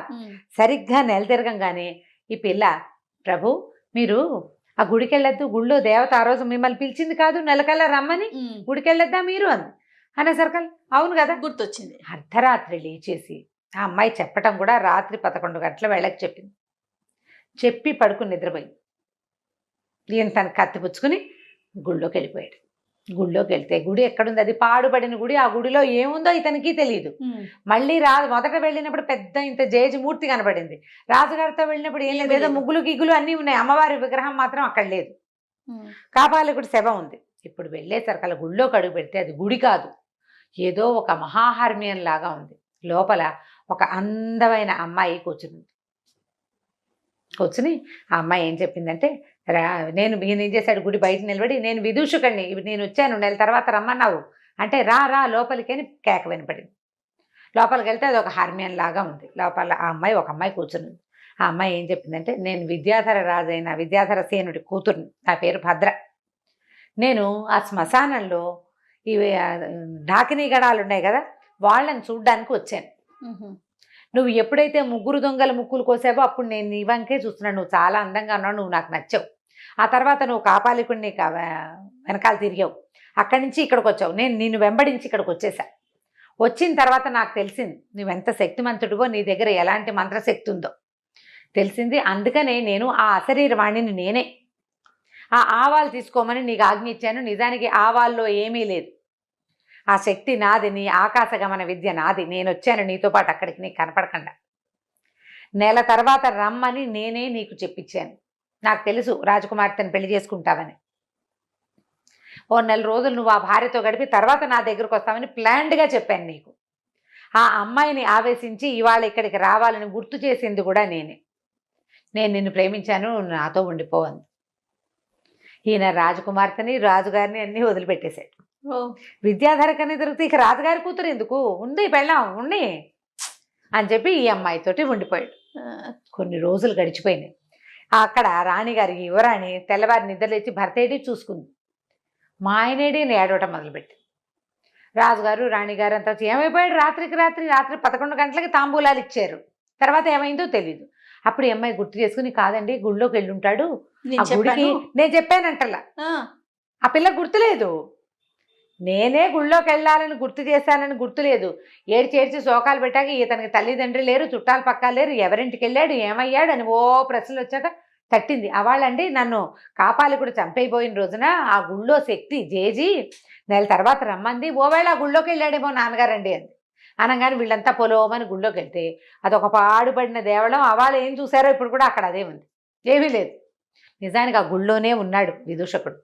సరిగ్గా నెల తిరగంగానే ఈ పిల్ల, ప్రభు మీరు ఆ గుడికి వెళ్ళొద్దు, గుళ్ళో దేవత ఆ రోజు మిమ్మల్ని పిలిచింది కాదు, నెలకల్లా రమ్మని, గుడికి వెళ్ళొద్దా మీరు అంది. అనేసరికల్ అవును కదా గుర్తొచ్చింది. అర్ధరాత్రి లేచేసి ఆ అమ్మాయి చెప్పటం కూడా రాత్రి 11 గంటల వేళకి చెప్పింది. చెప్పి పడుకుని నిద్రపోయింది. ఈయన తన కత్తి పుచ్చుకుని గుళ్ళోకి వెళ్ళిపోయాడు. గుళ్ళోకి వెళ్తే గుడి ఎక్కడుంది, అది పాడుపడిన గుడి. ఆ గుడిలో ఏముందో ఇతనికి తెలియదు. మళ్ళీ మొదట వెళ్ళినప్పుడు పెద్ద ఇంత జేజమూర్తి కనబడింది. రాజుగారితో వెళ్ళినప్పుడు ఏం లేదు, ఏదో ముగ్గులు గిగ్గులు అన్నీ ఉన్నాయి, అమ్మవారి విగ్రహం మాత్రం అక్కడ లేదు. కాపాలికుడి శవం ఉంది. ఇప్పుడు వెళ్ళేసరికల్లా గుళ్ళోకి అడుగు పెడితే అది గుడి కాదు, ఏదో ఒక మహాహర్మ్యం లాగా ఉంది. లోపల ఒక అందమైన అమ్మాయి కూర్చుని ఆ అమ్మాయి ఏం చెప్పిందంటే, ఈయన ఏం చేశాడు, గుడి బయట నిలబడి, నేను విదూషకుడిని, నేను వచ్చాను, నెల తర్వాత రమ్మన్నావు అంటే, రా లోపలికి అని కేక వినపడింది. లోపలికి వెళ్తే అది ఒక హార్మ్యం లాగా ఉంది. లోపల ఒక అమ్మాయి కూర్చుని ఆ అమ్మాయి ఏం చెప్పిందంటే, నేను విద్యాధర రాజైన విద్యాధర సేనుడి కూతురుని, నా పేరు భద్ర. నేను ఆ శ్మశానంలో ఇవి ఢాకినీ గడాలు ఉన్నాయి కదా, వాళ్ళని చూడ్డానికి వచ్చాను. నువ్వు ఎప్పుడైతే 3 దొంగల ముక్కులు కోసావో అప్పుడు నేను నీ వంకే చూస్తున్నాను. నువ్వు చాలా అందంగా ఉన్నావు, నువ్వు నాకు నచ్చావు. ఆ తర్వాత నువ్వు కాపాలికుడిని వెనకాల తిరిగావు, అక్కడి నుంచి ఇక్కడికి వచ్చావు. నేను నిన్ను వెంబడించి ఇక్కడికి వచ్చేసా. వచ్చిన తర్వాత నాకు తెలిసింది నువ్వెంత శక్తిమంతుడివో, నీ దగ్గర ఎలాంటి మంత్రశక్తి ఉందో తెలిసింది. అందుకనే నేను ఆ అశరీరవాణిని నేనే ఆ ఆవాలు తీసుకోమని నీకు ఆజ్ఞ ఇచ్చాను. నిజానికి ఆవాల్లో ఏమీ లేదు, ఆ శక్తి నాది, నీ ఆకాశగమన విద్య నాది. నేను వచ్చాను నీతో పాటు అక్కడికి, నీకు కనపడకుండా. నెల తర్వాత రమ్మని నేనే నీకు చెప్పించాను. నాకు తెలుసు రాజకుమార్తెను పెళ్లి చేసుకుంటావని. ఓ 1 నెల రోజులు నువ్వు ఆ భార్యతో గడిపి తర్వాత నా దగ్గరకు వస్తావని ప్లాన్డ్గా చెప్పాను నీకు. ఆ అమ్మాయిని ఆవేశించి ఇవాళ ఇక్కడికి రావాలని గుర్తు చేసింది కూడా నేనే. నేను నిన్ను ప్రేమించాను, నాతో ఉండిపోవంది. ఈయన రాజకుమార్తెని రాజుగారిని అన్నీ వదిలిపెట్టేశాడు. విద్యాధర కన్నా తిరిగితే ఇక రాజుగారి కూతురు ఎందుకు ఉంది, పెళ్ళాం ఉండి అని చెప్పి ఈ అమ్మాయితోటి ఉండిపోయాడు. కొన్ని రోజులు గడిచిపోయినాయి. అక్కడ రాణిగారి యువరాణి తెల్లవారి నిద్రలేచి భర్తేడి చూసుకుంది. మా ఆయనేడి అని ఏడవటం మొదలుపెట్టి, రాజుగారు రాణిగారు అంతా ఏమైపోయాడు, రాత్రి 11 గంటలకి తాంబూలాలు ఇచ్చారు. తర్వాత ఏమైందో తెలీదు. అప్పుడు ఈ అమ్మాయి గుర్తు చేసుకుని, కాదండి గుళ్ళోకి వెళ్ళి ఉంటాడు, ఆ గుడికి నేను చెప్పానంటలా. ఆ పిల్ల గుర్తులేదు, నేనే గుళ్ళోకి వెళ్ళాలని గుర్తు చేశానని గుర్తులేదు. ఏడ్చి శోకాలు పెట్టాక ఇతనికి తల్లిదండ్రులు లేరు, చుట్టాలు పక్కాలు లేరు, ఎవరింటికి వెళ్ళాడు, ఏమయ్యాడు అని ఓ ప్రశ్నలు వచ్చాక తట్టింది. అవాళ్ళండి నన్ను కాపాలికుడు చంపైపోయిన రోజున ఆ గుళ్ళో శక్తి జేజీ నెల తర్వాత రమ్మంది, ఓవేళ ఆ గుళ్ళోకి వెళ్ళాడేమో నాన్నగారండి అంది. అనగానే వీళ్ళంతా పొలోమని గుళ్ళోకి వెళ్తే అదొక పాడుపడిన దేవళం. అవాళ్ళు ఏం చూసారో ఇప్పుడు కూడా అక్కడ అదే ఉంది, ఏమీ లేదు. నిజానికి ఆ గుళ్ళోనే ఉన్నాడు విదూషకుడు.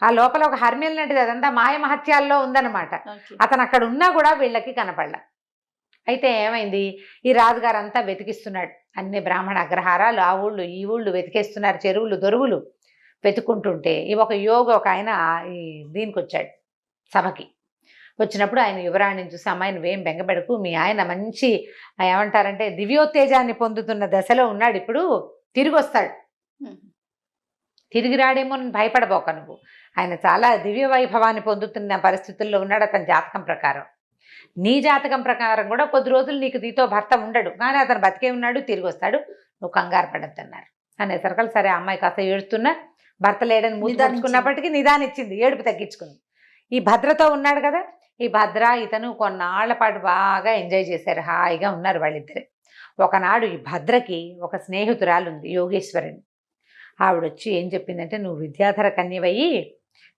ఆ లోపల ఒక హర్మ్యం లాంటిది, అదంతా మాయమహత్యాల్లో ఉందన్నమాట. అతను అక్కడ ఉన్నా కూడా వీళ్ళకి కనపడలా. అయితే ఏమైంది, ఈ రాజుగారు అంతా వెతికిస్తున్నాడు, అన్ని బ్రాహ్మణ అగ్రహారాలు ఆ ఊళ్ళు ఈ ఊళ్ళు వెతికేస్తున్నారు, చెరువులు దొరువులు వెతుక్కుంటుంటే ఒక ఆయన దీనికి వచ్చాడు సభకి. వచ్చినప్పుడు ఆయన యువరాణిని చూసి, అమ్మాయి నువ్వేం బెంగపెడకు, మీ ఆయన మంచి ఏమంటారంటే దివ్యోత్తేజాన్ని పొందుతున్న దశలో ఉన్నాడు, ఇప్పుడు తిరిగి వస్తాడు, తిరిగి రాడేమో అని భయపడబోక నువ్వు, ఆయన చాలా దివ్య వైభవాన్ని పొందుతున్న పరిస్థితుల్లో ఉన్నాడు అతని జాతకం ప్రకారం. నీ జాతకం ప్రకారం కూడా కొద్ది రోజులు నీతో భర్త ఉండడు, కానీ అతను బతికే ఉన్నాడు, తిరిగి వస్తాడు, నువ్వు కంగారు పడద్దు అన్నారు. అనేసరికి సరే అమ్మాయి కాస్త ఏడుస్తున్నా, భర్త లేడని మూసుకున్నప్పటికీ నిదానిచ్చింది, ఏడుపు తగ్గించుకుంది. ఈ భద్రతో ఉన్నాడు కదా, ఈ భద్ర ఇతను కొన్నాళ్ల పాటు బాగా ఎంజాయ్ చేశారు, హాయిగా ఉన్నారు వాళ్ళిద్దరే. ఒకనాడు ఈ భద్రకి ఒక స్నేహితురాలు ఉంది, యోగేశ్వరిని. ఆవిడొచ్చి ఏం చెప్పిందంటే, నువ్వు విద్యాధర కన్యవయ్యి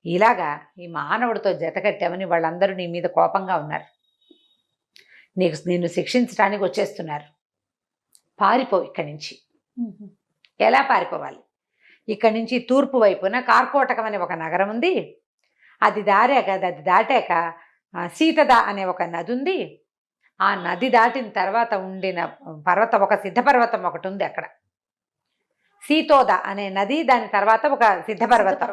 ఇలాగా ఈ మానవుడితో జతకట్టామని వాళ్ళందరూ నీ మీద కోపంగా ఉన్నారు, నిన్ను శిక్షించడానికి వచ్చేస్తున్నారు, పారిపో ఇక్కడి నుంచి. ఎలా పారిపోవాలి? ఇక్కడి నుంచి తూర్పు వైపున కార్కోటకం అనే ఒక నగరం ఉంది, అది దాటాక సీతద అనే ఒక నది ఉంది, ఆ నది దాటిన తర్వాత ఉండిన పర్వతం, ఒక సిద్ధపర్వతం ఒకటి ఉంది అక్కడ, సీతోద అనే నది, దాని తర్వాత ఒక సిద్ధపర్వతం.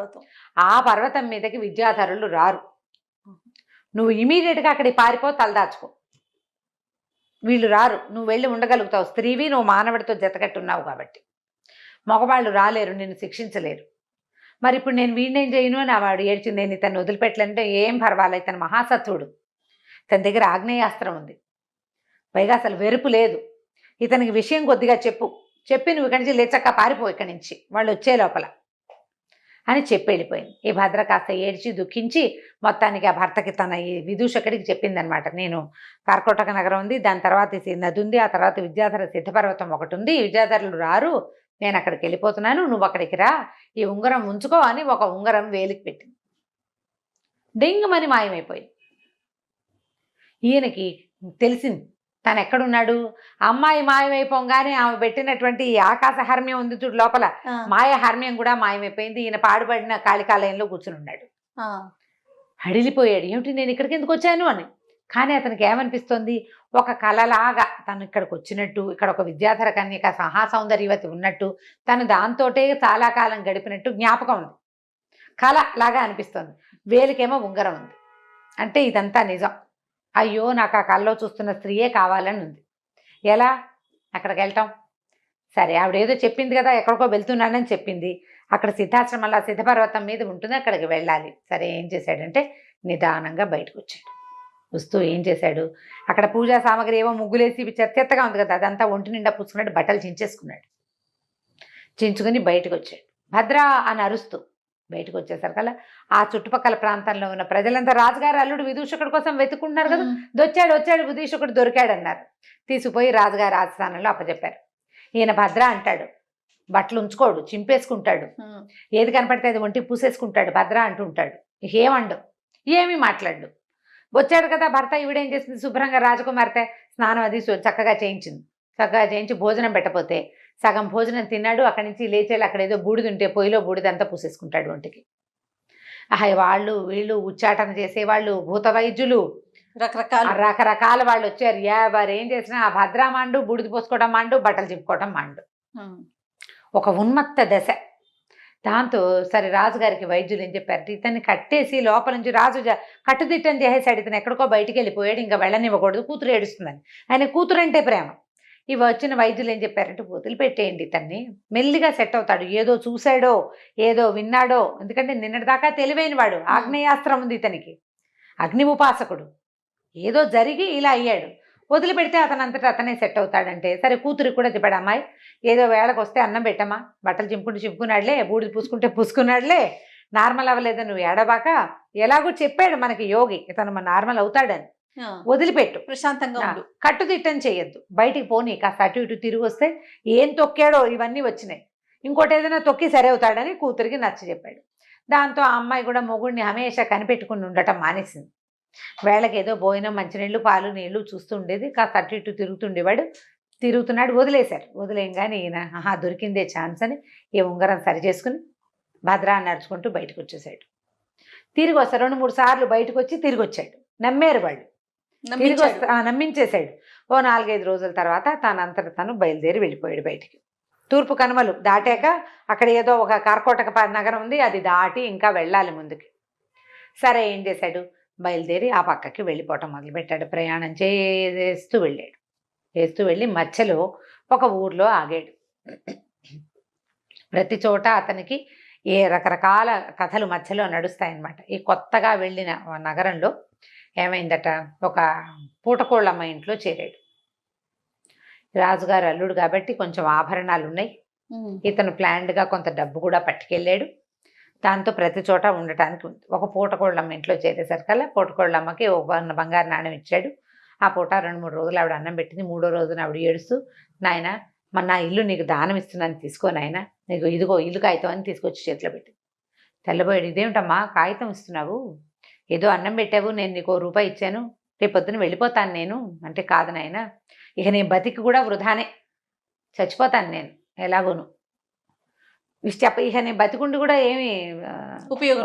ఆ పర్వతం మీదకి విద్యాధరులు రారు, నువ్వు ఇమీడియట్గా అక్కడికి పారిపో, తలదాచుకో, వీళ్ళు రారు, నువ్వు వెళ్ళి ఉండగలుగుతావు, స్త్రీవి, నువ్వు మానవుడితో జతకట్టున్నావు కాబట్టి, మగవాళ్ళు రాలేరు, నిన్ను శిక్షించలేరు. మరి ఇప్పుడు నేను వీడినేం చేయను అని వాడు ఏడ్చి, నేను ఇతన్ని వదిలిపెట్టలేంటే ఏం పర్వాలేదు, ఇతను మహాసత్వుడు, ఇతని దగ్గర ఆగ్నేయాస్త్రం ఉంది, పైగా అసలు వెరుపు లేదు, ఇతనికి విషయం కొద్దిగా చెప్పి నువ్వు ఇక్కడి నుంచి లేచక్క పారిపో ఇక్కడి నుంచి, వాళ్ళు వచ్చే లోపల అని చెప్పి వెళ్ళిపోయింది. ఈ భద్ర కాస్త ఏడ్చి దుఃఖించి మొత్తానికి ఆ భర్తకి తన ఈ విదూషకుడికి చెప్పిందనమాట, నేను కార్కోటక నగరం ఉంది, దాని తర్వాత నది ఉంది, ఆ తర్వాత విద్యాధర సిద్ధపర్వతం ఒకటి ఉంది, విద్యాధరులు రారు, నేను అక్కడికి వెళ్ళిపోతున్నాను, నువ్వు అక్కడికి రా, ఈ ఉంగరం ఉంచుకో అని ఒక ఉంగరం వేలికి పెట్టింది. డెంగుమని మాయమైపోయింది. ఈయనకి తెలిసింది తను ఎక్కడున్నాడు. అమ్మాయి మాయమైపోగానే ఆమె పెట్టినటువంటి ఆకాశ హర్మ్యం ఉంది చూడు లోపల, మాయ హర్మ్యం కూడా మాయమైపోయింది. ఈయన పాడుపడిన కాళికాలయంలో కూర్చుని ఉన్నాడు. హడిలిపోయాడు, ఏమిటి నేను ఇక్కడికి ఎందుకు వచ్చాను అని. కానీ అతనికి ఏమనిపిస్తుంది, ఒక కళలాగా తను ఇక్కడికి వచ్చినట్టు, ఇక్కడ ఒక విద్యాధర కన్యక మహాసౌందర్యవతి ఉన్నట్టు, తను దాంతోటే చాలా కాలం గడిపినట్టు జ్ఞాపకం ఉంది, కళ లాగా అనిపిస్తుంది. వేలికేమో ఉంగరం ఉంది, అంటే ఇదంతా నిజం. అయ్యో నాకు ఆ కళ్ళలో చూస్తున్న స్త్రీయే కావాలని ఉంది. ఎలా అక్కడికి వెళ్తాం? సరే ఆవిడ ఏదో చెప్పింది కదా, ఎక్కడికో వెళ్తున్నానని చెప్పింది, అక్కడ సిద్ధాశ్రమంలో సిద్ధపర్వతం మీద ఉంటుంది, అక్కడికి వెళ్ళాలి. సరే ఏం చేశాడంటే నిదానంగా బయటకు వచ్చాడు. వస్తూ ఏం చేశాడు, అక్కడ పూజా సామాగ్రి ఏవో ముగ్గులేసి చెత్తగా ఉంది కదా, అదంతా ఒంటి నిండా పుచ్చుకున్నాడు, బట్టలు చించేసుకున్నాడు. చించుకుని బయటకు వచ్చాడు. భద్ర అని అరుస్తూ బయటకు వచ్చేసరికల్లా ఆ చుట్టుపక్కల ప్రాంతంలో ఉన్న ప్రజలంతా రాజుగారు అల్లుడు విదూషకుడి కోసం వెతుకుంటున్నారు కదా, వచ్చాడు విదూషకుడు దొరికాడు అన్నారు. తీసుకుపోయి రాజుగారి ఆస్థానంలో అప్పచెప్పారు. ఈయన భద్ర అంటాడు, బట్టలు ఉంచుకోడు, చింపేసుకుంటాడు, ఏది కనపడితే అది ఒంటికి పూసేసుకుంటాడు, భద్ర అంటుంటాడు. ఏమండు, ఏమీ మాట్లాడు. వచ్చాడు కదా భర్త, ఈవిడేం చేసింది, శుభ్రంగా రాజకుమార్తె స్నానం అది చక్కగా చేయించి భోజనం పెట్టపోతే సగం భోజనం తిన్నాడు. అక్కడి నుంచి లేచేళ్ళు అక్కడ ఏదో బూడిద ఉంటే పొయ్యిలో బూడిదంతా పూసేసుకుంటాడు ఒంటికి. వాళ్ళు వీళ్ళు ఉచ్చాటన చేసేవాళ్ళు, భూత వైద్యులు, రకరకాల వాళ్ళు వచ్చారు. ఎవరు ఏం చేసినా ఆ భద్రా మాండు, బూడిద పోసుకోవడం మాండు, బట్టలు చింపుకోవడం మాండు. ఒక ఉన్మత్త దశ. దాంతో సరే రాజుగారికి వైద్యులు ఏం చెప్పారు, ఇతన్ని కట్టేసి లోపల నుంచి రాజు కట్టుదిట్టం చేసేసాడు, ఇతను ఎక్కడికో బయటికి వెళ్ళిపోయాడు, ఇంకా వెళ్ళనివ్వకూడదు, కూతురు ఏడుస్తుందని. ఆయన కూతురు అంటే ప్రేమ. ఇవి వచ్చిన వైద్యులు ఏం చెప్పారంటే, వదిలిపెట్టేయండి ఇతన్ని, మెల్లిగా సెట్ అవుతాడు, ఏదో చూశాడో ఏదో విన్నాడో, ఎందుకంటే నిన్నటిదాకా తెలివైన వాడు, ఆగ్నేయాస్త్రం ఉంది ఇతనికి, అగ్ని ఉపాసకుడు, ఏదో జరిగి ఇలా అయ్యాడు, వదిలిపెడితే అతనంతటా అతనే సెట్ అవుతాడంటే. సరే కూతురికి కూడా చెప్పాడు, అమ్మాయి ఏదో వేళకు వస్తే అన్నం పెట్టమ్మా, బట్టలు చింపుకున్నాడులే, బూడిది పూసుకున్నాడులే, నార్మల్ అవ్వలేదు నువ్వు ఏడబాక, ఎలాగో చెప్పాడు మనకి యోగి, ఇతను నార్మల్ అవుతాడని, వదిలిపెట్టు, ప్రశాంతంగా ఉండు, కట్టుదిట్టం చేయొద్దు, బయటికి పోనీ, కాస్త అటు ఇటు తిరిగి వస్తే ఏం తొక్కాడో ఇవన్నీ వచ్చినాయి, ఇంకోటి ఏదైనా తొక్కి సరే అవుతాడని కూతురికి నచ్చ చెప్పాడు. దాంతో ఆ అమ్మాయి కూడా మొగుడిని హమేషా కనిపెట్టుకుని ఉండటం మానేసింది. వేళకి ఏదో భోజనం, మంచినీళ్ళు, పాలు, నీళ్లు చూస్తూ ఉండేది, కాస్త అటు ఇటు తిరుగుతున్నాడు. వదిలేయంగానే ఈయన దొరికిందే ఛాన్స్ అని ఈ ఉంగరం సరి చేసుకుని భద్రా నడుచుకుంటూ బయటకు వచ్చేసాడు. తిరిగి వస్తాడు, 2-3 సార్లు బయటకు వచ్చి తిరిగి వచ్చాడు. నమ్మారు వాళ్ళు, నమ్మించేశాడు. ఓ 4-5 రోజుల తర్వాత తనంతట తను బయలుదేరి వెళ్ళిపోయాడు బయటికి. తూర్పు కనుమలు దాటాక అక్కడ ఏదో ఒక కార్కోటక నగరం ఉంది, అది దాటి ఇంకా వెళ్ళాలి ముందుకి. సరే ఏం చేశాడు, బయలుదేరి ఆ పక్కకి వెళ్ళిపోవటం మొదలుపెట్టాడు. ప్రయాణం చేస్తూ వెళ్ళి మధ్యలో ఒక ఊర్లో ఆగాడు. ప్రతి చోట అతనికి రకరకాల కథలు మధ్యలో నడుస్తాయన్నమాట. ఈ కొత్తగా వెళ్ళిన నగరంలో ఏమైందట, ఒక పూటకోళ్ళమ్మ ఇంట్లో చేరాడు. రాజుగారు అల్లుడు కాబట్టి కొంచెం ఆభరణాలు ఉన్నాయి. ఇతను ప్లాన్డ్గా కొంత డబ్బు కూడా పట్టుకెళ్ళాడు. దాంతో ప్రతి చోట ఉండటానికి ఉంది. ఒక పూటకోళ్ళమ్మ ఇంట్లో చేరేసరికల్లా పూటకోళ్ళమ్మకి ఒక బంగారు నాణ్యం ఇచ్చాడు. ఆ పూట 2-3 రోజులు ఆవిడ అన్నం పెట్టింది. 3వ రోజున ఆవిడ ఏడుస్తూ, నాయన నా ఇల్లు నీకు దానం ఇస్తున్నాను, తీసుకో నాయన, నీకు ఇదిగో ఇల్లు కాగితం అని తీసుకొచ్చి చేతిలో పెట్టింది. తెల్లబోయాడు, ఇదేమిటమ్మా కాగితం ఇస్తున్నావు, ఏదో అన్నం పెట్టావు, నేను నీకు రూపాయి ఇచ్చాను, రేపు పొద్దున వెళ్ళిపోతాను నేను అంటే, కాదు నాయన, ఇక నేను బతికి కూడా వృధానే, చచ్చిపోతాను నేను ఎలాగోను, ఇక నేను బతికుండి కూడా ఏమీ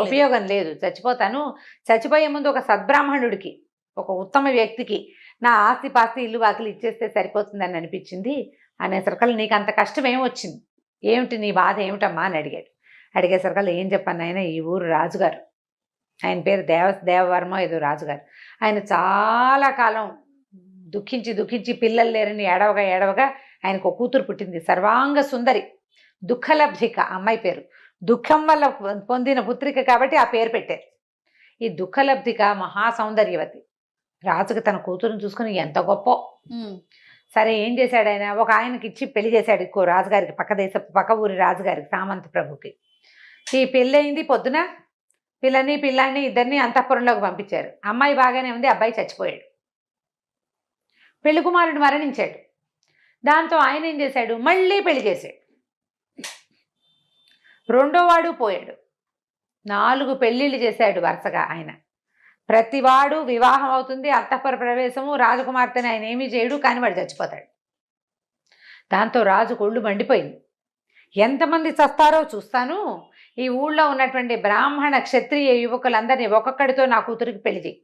ఉపయోగం లేదు, చచ్చిపోతాను. చచ్చిపోయే ముందు ఒక సద్బ్రాహ్మణుడికి, ఒక ఉత్తమ వ్యక్తికి నా ఆస్తి పాస్తి ఇల్లు వాకిలు ఇచ్చేస్తే సరిపోతుందని అనిపించింది అనేసరికల్లా, నీకు అంత కష్టం ఏమొచ్చింది, ఏమిటి నీ బాధ ఏమిటమ్మా అని అడిగాడు. అడిగేసరికల్లా ఏం చెప్పాను ఆయన, ఈ ఊరు రాజుగారు, ఆయన పేరు దేవవర్మ ఏదో రాజుగారు, ఆయన చాలా కాలం దుఃఖించి పిల్లలు లేరని ఏడవగా ఆయనకు ఒక కూతురు పుట్టింది, సర్వాంగ సుందరి, దుఃఖలబ్ధిక అమ్మాయి పేరు, దుఃఖం వల్ల పొందిన పుత్రిక కాబట్టి ఆ పేరు పెట్టారు. ఈ దుఃఖలబ్ధిక మహాసౌందర్యవతి. రాజుకి తన కూతురుని చూసుకుని ఎంత గొప్ప. సరే ఏం చేశాడు ఆయన, ఒక ఆయనకి ఇచ్చి పెళ్లి చేశాడు, ఇంకో రాజుగారికి, పక్క ఊరి రాజుగారికి, సామంత ప్రభుకి. ఈ పెళ్ళి అయింది. పొద్దున పిల్లాన్ని ఇద్దరిని అంతఃపురంలోకి పంపించారు. అమ్మాయి బాగానే ఉంది, అబ్బాయి చచ్చిపోయాడు. పెళ్లి కుమారుడు మరణించాడు. దాంతో ఆయన ఏం చేశాడు, మళ్ళీ పెళ్లి చేశాడు. రెండోవాడు పోయాడు. 4 పెళ్ళిళ్ళు చేశాడు వరుసగా ఆయన. ప్రతివాడు వివాహం అవుతుంది, అంతఃపుర ప్రవేశము, రాజకుమార్తెని ఆయన ఏమీ చేయడు, కానీ వాడు చచ్చిపోతాడు. దాంతో రాజు కొళ్ళు మండిపోయింది. ఎంతమంది చస్తారో చూస్తాను, ఈ ఊళ్ళో ఉన్నటువంటి బ్రాహ్మణ క్షత్రియ యువకులందరినీ ఒక్కొక్కడితో నా కూతురికి పెళ్లి చేయి,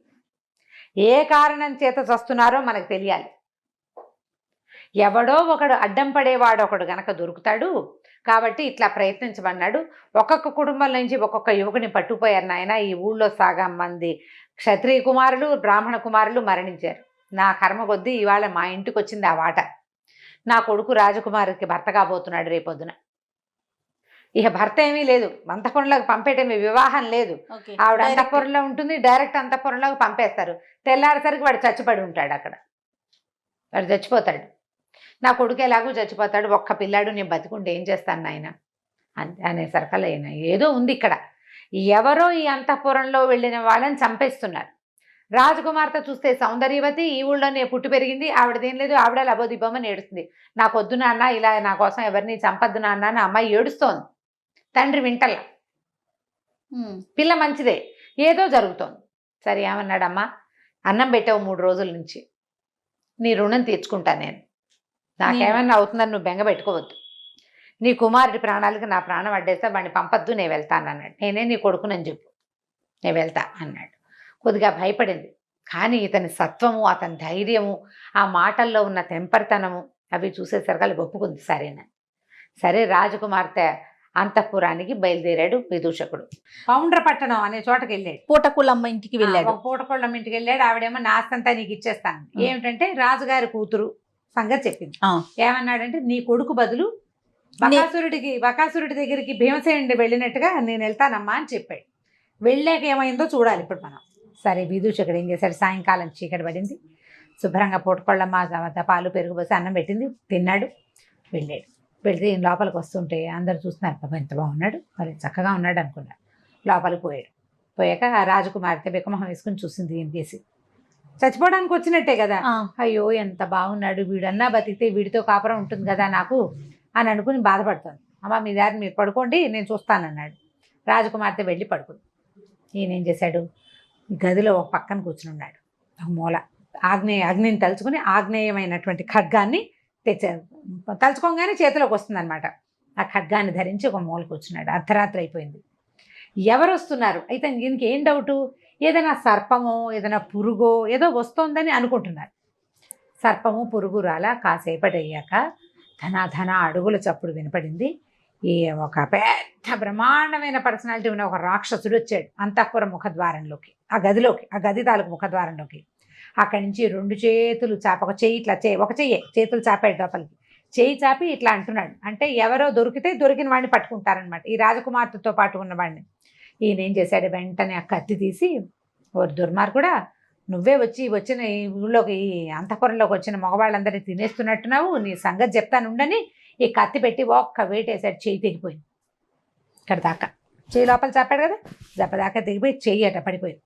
ఏ కారణం చేత చస్తున్నారో మనకు తెలియాలి, ఎవడో ఒకడు అడ్డం పడేవాడు ఒకడు గనక దొరుకుతాడు, కాబట్టి ఇట్లా ప్రయత్నించమన్నాడు. ఒక్కొక్క కుటుంబం నుంచి ఒక్కొక్క యువకుని పట్టుకుపోయారు నాయన. ఈ ఊళ్ళో సగం మంది క్షత్రియ కుమారులు, బ్రాహ్మణ కుమారులు మరణించారు. నా కర్మ కొద్దీ ఇవాళ మా ఇంటికి వచ్చింది ఆ వాట. నా కొడుకు రాజకుమారికి భర్త కాబోతున్నాడు రేపొద్దున. ఇక భర్త ఏమీ లేదు, అంతఃపురంలోకి పంపేటమే, వివాహం లేదు, ఆవిడ అంతఃపురంలో ఉంటుంది, డైరెక్ట్ అంతఃపురంలోకి పంపేస్తారు. తెల్లారేసరికి వాడు చచ్చిపడి ఉంటాడు అక్కడ, వాడు చచ్చిపోతాడు. నా కొడుకు ఎలాగూ చచ్చిపోతాడు, ఒక్క పిల్లాడు, నేను బతికుంటే ఏం చేస్తాను నాయన అనేసరికల్లా అయినా ఏదో ఉంది ఇక్కడ, ఎవరో ఈ అంతఃపురంలో వెళ్ళిన వాళ్ళని చంపేస్తున్నారు. రాజకుమార్తె చూస్తే సౌందర్యవతి, ఈ ఊళ్ళోనే పుట్టి పెరిగింది, ఆవిడదేం లేదు, ఆవిడ లబోదిబ్బమని ఏడుస్తుంది. నాకు వద్దు నాన్న, ఇలా నా కోసం ఎవరిని చంపద్దు నాన్న అని అమ్మాయి ఏడుస్తోంది. తండ్రి వింటల్లా. పిల్ల మంచిదే, ఏదో జరుగుతోంది. సరే ఏమన్నాడమ్మా, అన్నం పెట్టావు 3 రోజుల నుంచి, నీ రుణం తీర్చుకుంటాను నేను, నాకేమన్నా అవుతుందని నువ్వు బెంగ పెట్టుకోవద్దు, నీ కుమారుడి ప్రాణాలకు నా ప్రాణం అడ్డేస్తా, వాడిని పంపద్దు, నేను వెళ్తాను అన్నాడు. నేనే నీ కొడుకునని చెప్పు, నేను వెళ్తా అన్నాడు. కొద్దిగా భయపడింది, కానీ ఇతని సత్వము, అతని ధైర్యము, ఆ మాటల్లో ఉన్న తెంపరితనము అవి చూసేసరికి ఒప్పుకుంది. సరేనా. సరే రాజకుమార్తె అంతఃపురానికి బయలుదేరాడు విదూషకుడు. పౌండ్రపట్టణం అనే చోటకి వెళ్ళాడు. పూటకుళ్ళమ్మ ఇంటికి వెళ్ళాడు. పూటకోళ్ళమ్మ ఇంటికి వెళ్ళాడు. ఆవిడేమో నాస్తంతా నీకు ఇచ్చేస్తాను, ఏమిటంటే రాజుగారి కూతురు సంగతి చెప్పింది. ఏమన్నాడంటే, నీ కొడుకు బదులు బకాసురుడి దగ్గరికి భీమసేనుడి వెళ్ళినట్టుగా నేను వెళ్తానమ్మా అని చెప్పాడు. వెళ్ళాక ఏమైందో చూడాలి ఇప్పుడు మనం. సరే విదూషకుడు ఏం చేశాడు, సాయంకాలం చీకటి పడింది, శుభ్రంగా పూటకోళ్ళమ్మ పాలు పెరుగు పోసి అన్నం పెట్టింది, తిన్నాడు, వెళ్ళాడు. వెళ్తే లోపలికి వస్తుంటే అందరు చూస్తున్నారు, పాప ఎంత బాగున్నాడు, మరి చక్కగా ఉన్నాడు అనుకున్నాడు. లోపలికి పోయాడు. పోయాక ఆ రాజకుమార్తె బిక్కమొహం వేసుకుని చూసింది, ఏం చేసి చచ్చిపోవడానికి వచ్చినట్టే కదా, అయ్యో ఎంత బాగున్నాడు, వీడన్నా బతికితే వీడితో కాపురం ఉంటుంది కదా నాకు అని అనుకుని బాధపడుతుంది. అమ్మ మీ దారి మీరు పడుకోండి, నేను చూస్తానన్నాడు. రాజకుమార్తె వెళ్ళి పడుకుంది. ఈయన ఏం చేశాడు, గదిలో ఒక పక్కన కూర్చుని ఉన్నాడు. ఒక మూల అగ్నిని తలుచుకుని ఆగ్నేయమైనటువంటి ఖడ్గాన్ని తలుచుకోగానే చేతిలోకి వస్తుంది అనమాట. ఆ ఖడ్గాన్ని ధరించి ఒక మూల కూర్చున్నాడు. అర్ధరాత్రి అయిపోయింది. ఎవరు వస్తున్నారు అయితే దీనికి ఏం డౌటు, ఏదైనా సర్పమో ఏదైనా పురుగో ఏదో వస్తోందని అనుకుంటున్నారు. సర్పము పురుగు రాలా. కాసేపటి అయ్యాక ధన అడుగుల చప్పుడు వినపడింది. ఈ ఒక పెద్ద బ్రహ్మాండమైన పర్సనాలిటీ ఉన్న ఒక రాక్షసుడు వచ్చాడు అంతఃపుర ముఖద్వారంలోకి, ఆ గదిలోకి, ఆ గది తాలూకు ముఖద్వారంలోకి. అక్కడి నుంచి 2 చేతులు చాప, ఒక చెయ్యి ఇట్లా ఒక చెయ్యే చేతులు చాపాడు లోపలికి. చెయ్యి చాపి ఇట్లా అంటున్నాడు. అంటే ఎవరో దొరికితే దొరికిన వాడిని పట్టుకుంటారనమాట, ఈ రాజకుమార్తెతో పాటు ఉన్నవాడిని. ఈయన ఏం చేశాడు, వెంటనే ఆ కత్తి తీసి, ఓ దుర్మార్గుడా, నువ్వే వచ్చిన ఈ ఊళ్ళోకి, ఈ అంతఃపురంలోకి వచ్చిన మగవాళ్ళందరినీ తినేస్తున్నట్టున్నావు, నీ సంగతి చెప్తానుండని ఈ కత్తి పెట్టి ఒక్క వేటేశాడు. చెయ్యి తెగిపోయింది. ఇక్కడ దాకా చెయ్యి లోపల చాపాడు కదా, దెబ్బదాకా తెగిపోయి చెయ్యి అట పడిపోయింది.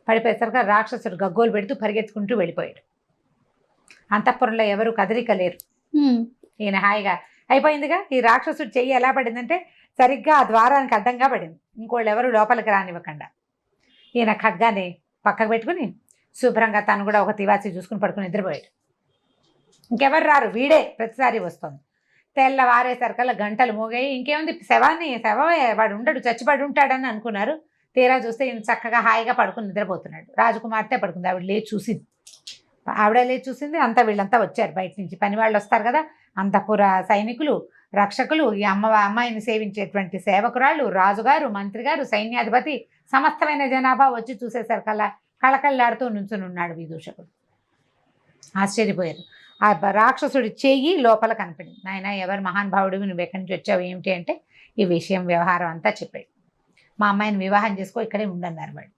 పడిపోయేసరికి రాక్షసుడు గగ్గోలు పెడుతూ పరిగెత్తుకుంటూ వెళ్ళిపోయాడు. అంతఃపురంలో ఎవరు కదలిక లేరు. ఈయన హాయిగా అయిపోయిందిగా. ఈ రాక్షసుడు చెయ్యి ఎలా పడిందంటే సరిగ్గా ఆ ద్వారానికి అడ్డంగా పడింది, ఇంకోళ్ళు ఎవరు లోపలికి రానివ్వకుండా. ఈయన ఖడ్గాని పక్కకు పెట్టుకుని శుభ్రంగా తను కూడా ఒక తివాచి చూసుకుని పడుకుని నిద్రపోయాడు. ఇంకెవరు రారు, వీడే ప్రతిసారి వస్తుంది. తెల్లవారేసరికల్లా గంటలు మోగాయి. ఇంకేముంది, శవమే, వాడు ఉండడు, చచ్చిపడి ఉంటాడని అనుకున్నారు. తీరా చూస్తే ఈయన చక్కగా హాయిగా పడుకుని నిద్రపోతున్నాడు. రాజకుమార్తె పడుకుంది. ఆవిడ లేచి చూసింది. అంతా వీళ్ళంతా వచ్చారు బయట నుంచి, పని వాళ్ళు వస్తారు కదా, అంతఃపుర సైనికులు, రక్షకులు, ఈ అమ్మాయిని సేవించేటువంటి సేవకురాళ్ళు, రాజుగారు, మంత్రి గారు, సైన్యాధిపతి, సమస్తమైన జనాభా వచ్చి చూసేసరికల్లా కళకళ్ళాడుతూ నుంచుని ఉన్నాడు విదూషకుడు. ఆశ్చర్యపోయారు. ఆ రాక్షసుడి చెయ్యి లోపల కనపడింది. నాయన, ఎవరు మహానుభావుడివి, నువ్వు ఎక్కడి నుంచి వచ్చావు, ఏమిటి అంటే ఈ విషయం వ్యవహారం అంతా చెప్పాడు. మా అమ్మాయిని వివాహం చేసుకో, ఇక్కడే ఉండన్నారు వాడు.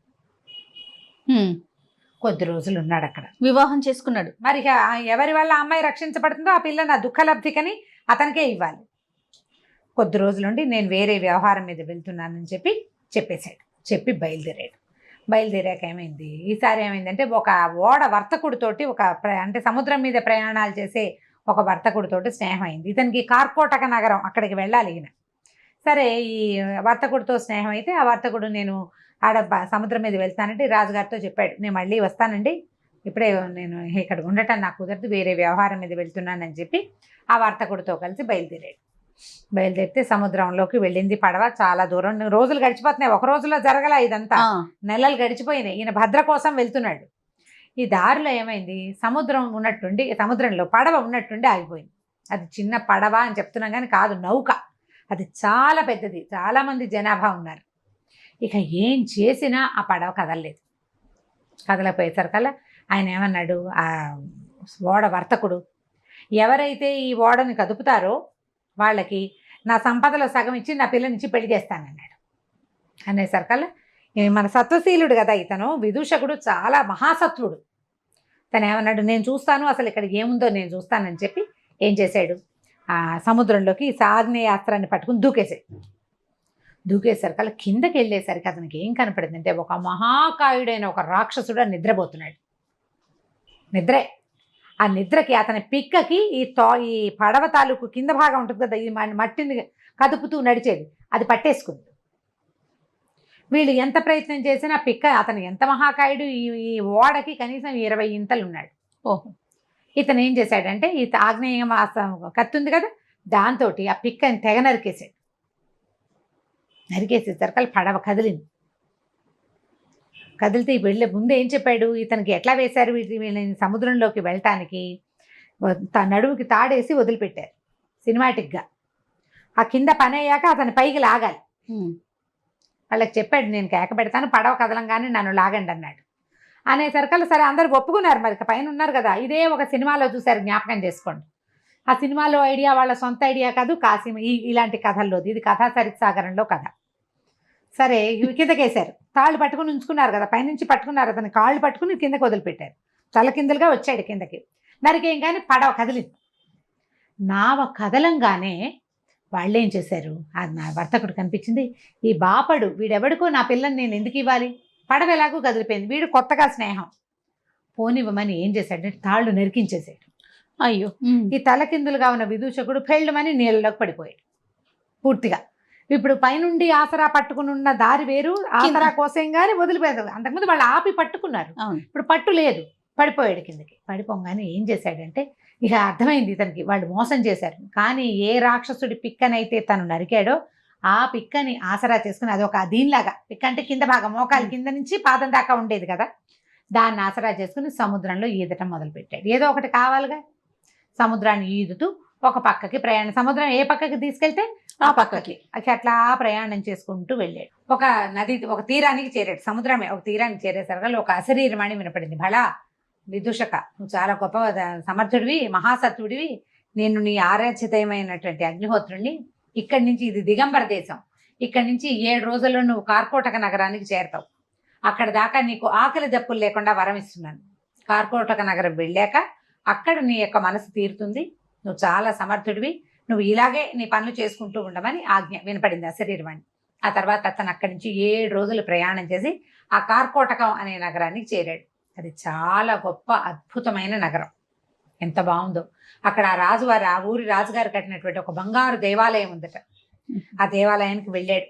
కొద్ది రోజులు ఉన్నాడు అక్కడ, వివాహం చేసుకున్నాడు. మరి ఎవరి వల్ల అమ్మాయి రక్షించబడుతుందో ఆ పిల్ల నా దుఃఖలబ్ధికని అతనికే ఇవ్వాలి. కొద్ది రోజులుండి నేను వేరే వ్యవహారం మీద వెళ్తున్నానని చెప్పేశాడు. చెప్పి బయలుదేరాక ఏమైంది, ఈసారి ఏమైందంటే ఒక ఓడ వర్తకుడితోటి అంటే సముద్రం మీద ప్రయాణాలు చేసే ఒక వర్తకుడితోటి స్నేహం అయింది. ఇతనికి కార్కోటక నగరం, అక్కడికి వెళ్ళాలి ఈయన. సరే, ఈ వర్తకుడితో స్నేహం అయితే ఆ వర్తకుడు నేను ఆడ సముద్రం మీద వెళ్తానంటే రాజుగారితో చెప్పాడు, నేను మళ్ళీ వస్తానండి, ఇప్పుడే నేను ఇక్కడ ఉండటం నాకు కుదరదు, వేరే వ్యవహారం మీద వెళ్తున్నానని చెప్పి ఆ వర్తకుడితో కలిసి బయలుదేరితే సముద్రంలోకి వెళ్ళింది పడవ. చాలా దూరం, రోజులు గడిచిపోతున్నాయి. ఒక రోజులో జరగల ఇదంతా, నెలలు గడిచిపోయినాయి. ఈయన భద్ర కోసం వెళ్తున్నాడు. ఈ దారిలో ఏమైంది, సముద్రంలో పడవ ఉన్నట్టుండి ఆగిపోయింది. అది చిన్న పడవ అని చెప్తున్నాం కానీ కాదు, నౌక. అది చాలా పెద్దది, చాలామంది జనాభా ఉన్నారు. ఇక ఏం చేసినా ఆ పడవ కదలపోయేసరికల్లా ఆయన ఏమన్నాడు, ఆ ఓడ వర్తకుడు, ఎవరైతే ఈ ఓడని కదుపుతారో వాళ్ళకి నా సంపదలో సగం ఇచ్చి నా పిల్లనిచ్చి పెళ్లి చేస్తానన్నాడు. అనేసరికల్లా మన సత్వశీలుడు కదా ఇతను, విదూషకుడు చాలా మహాసత్వుడు. తను ఏమన్నాడు, నేను చూస్తాను, అసలు ఇక్కడ ఏముందో నేను చూస్తానని చెప్పి ఏం చేశాడు, ఆ సముద్రంలోకి ఆగ్నేయాస్త్రాన్ని పట్టుకుని దూకేసరికల్లా కిందకి వెళ్ళేసరికి అతనికి ఏం కనపడిందంటే ఒక మహాకాయుడైన ఒక రాక్షసుడు నిద్రపోతున్నాడు. ఆ నిద్రకి అతని పిక్కకి ఈ పడవ తాలూకు కింద భాగం ఉంటుంది కదా, ఈ మట్టిని కదుపుతూ నడిచేది, అది పట్టేసుకుంది. వీళ్ళు ఎంత ప్రయత్నం చేసినా పిక్క, అతను ఎంత మహాకాయుడు, ఈ ఓడకి కనీసం 20 ఇంతలు ఉన్నాడు. ఇతను ఏం చేశాడంటే ఈ ఆగ్నేయ కత్తి ఉంది కదా, దాంతో ఆ పిక్కని తెగ నరికేసేసరికి పడవ కదిలితే వెళ్ళే ముందు ఏం చెప్పాడు, ఇతనికి ఎట్లా వేశారు వీళ్ళని సముద్రంలోకి వెళ్ళటానికి, నడువుకి తాడేసి వదిలిపెట్టారు సినిమాటిక్గా. ఆ కింద పని అయ్యాక అతని పైకి లాగాలి. వాళ్ళకి చెప్పాడు, నేను కేక పెడతాను, పడవ కదలంగానే నన్ను లాగండి అన్నాడు. అనేసరికల్లా సరే అందరు ఒప్పుకున్నారు. మరి పైన ఉన్నారు కదా, ఇదే ఒక సినిమాలో చూశారు, జ్ఞాపకం చేసుకోండి. ఆ సినిమాలో ఐడియా వాళ్ళ సొంత ఐడియా కాదు, కాసిం ఇలాంటి కథల్లోది, ఇది కథా సరిసాగరంలో కథ. సరే, కిందకేశారు, తాళ్ళు పట్టుకుని ఉంచుకున్నారు కదా, పైనుంచి పట్టుకున్నారు, అతని కాళ్ళు పట్టుకుని కిందకి వదిలిపెట్టారు. తల కిందలుగా వచ్చాడు కిందకి. నరికేం కానీ పడవ కదిలింది. నావ కదలంగానే వాళ్ళు ఏం చేశారు, అది నా వర్తకుడు కనిపించింది, ఈ బాపడు వీడెవడికో నా పిల్లని నేను ఎందుకు ఇవ్వాలి, పడవ ఎలాగూ కదిలిపోయింది, వీడు కొత్తగా స్నేహం పోనివ్వమని ఏం చేశాడంటే తాళ్ళు నరికించేశాడు. అయ్యో, ఈ తలకిందులుగా ఉన్న విదూషకుడు ఫెళ్ళమని నీళ్ళలోకి పడిపోయాడు పూర్తిగా. ఇప్పుడు పైనుండి ఆసరా పట్టుకుని ఉన్న దారి వేరు, ఆసరా కోసం కానీ వదిలిపోయారు. అంతకుముందు వాళ్ళు ఆపి పట్టుకున్నారు, ఇప్పుడు పట్టు లేదు, పడిపోయాడు కిందకి. పడిపోగానే ఏం చేశాడంటే ఇక అర్థమైంది ఇతనికి, వాళ్ళు మోసం చేశారు. కానీ ఏ రాక్షసుడి పిక్కనైతే తను నరికాడో ఆ పిక్కని ఆసరా చేసుకుని, అదొక దీనిలాగా, పిక్క అంటే కింద భాగం, మోకాలు కింద నుంచి పాదం దాకా ఉండేది కదా, దాన్ని ఆసరా చేసుకుని సముద్రంలో ఈదటం మొదలుపెట్టాడు. ఏదో ఒకటి కావాలిగా, సముద్రాన్ని ఈదుతూ ఒక పక్కకి ప్రయాణం, సముద్రం ఏ పక్కకి తీసుకెళ్తే ఆ పక్కకి. అట్లా ప్రయాణం చేసుకుంటూ వెళ్ళాడు. ఒక నది, ఒక తీరానికి చేరాడు. సముద్రమే ఒక తీరానికి చేరేసరికి ఒక అశరీరమణి వినపడింది. భళా విదూషక, నువ్వు చాలా గొప్ప సమర్థుడివి, మహాసత్వుడివి, నేను నీ ఆరాధ్యతమైనటువంటి అగ్నిహోత్రుణ్ణి. ఇక్కడి నుంచి, ఇది దిగంబర దేశం, ఇక్కడి నుంచి 7 రోజుల్లో నువ్వు కార్కోటక నగరానికి చేరతావు. అక్కడ దాకా నీకు ఆకలి దప్పులు లేకుండా వరం ఇస్తున్నాను. కార్కోటక నగరం వెళ్ళాక అక్కడ నీ యొక్క మనసు తీరుతుంది. నువ్వు చాలా సమర్థుడివి, నువ్వు ఇలాగే నీ పనులు చేసుకుంటూ ఉండమని ఆజ్ఞ వినపడింది అశరీరవాణి. ఆ తర్వాత అతను అక్కడి నుంచి 7 రోజులు ప్రయాణం చేసి ఆ కార్కోటకం అనే నగరానికి చేరాడు. అది చాలా గొప్ప అద్భుతమైన నగరం. ఎంత బాగుందో. అక్కడ ఆ రాజువారు, ఆ ఊరి రాజుగారు కట్టినటువంటి ఒక బంగారు దేవాలయం ఉందట. ఆ దేవాలయానికి వెళ్ళాడు.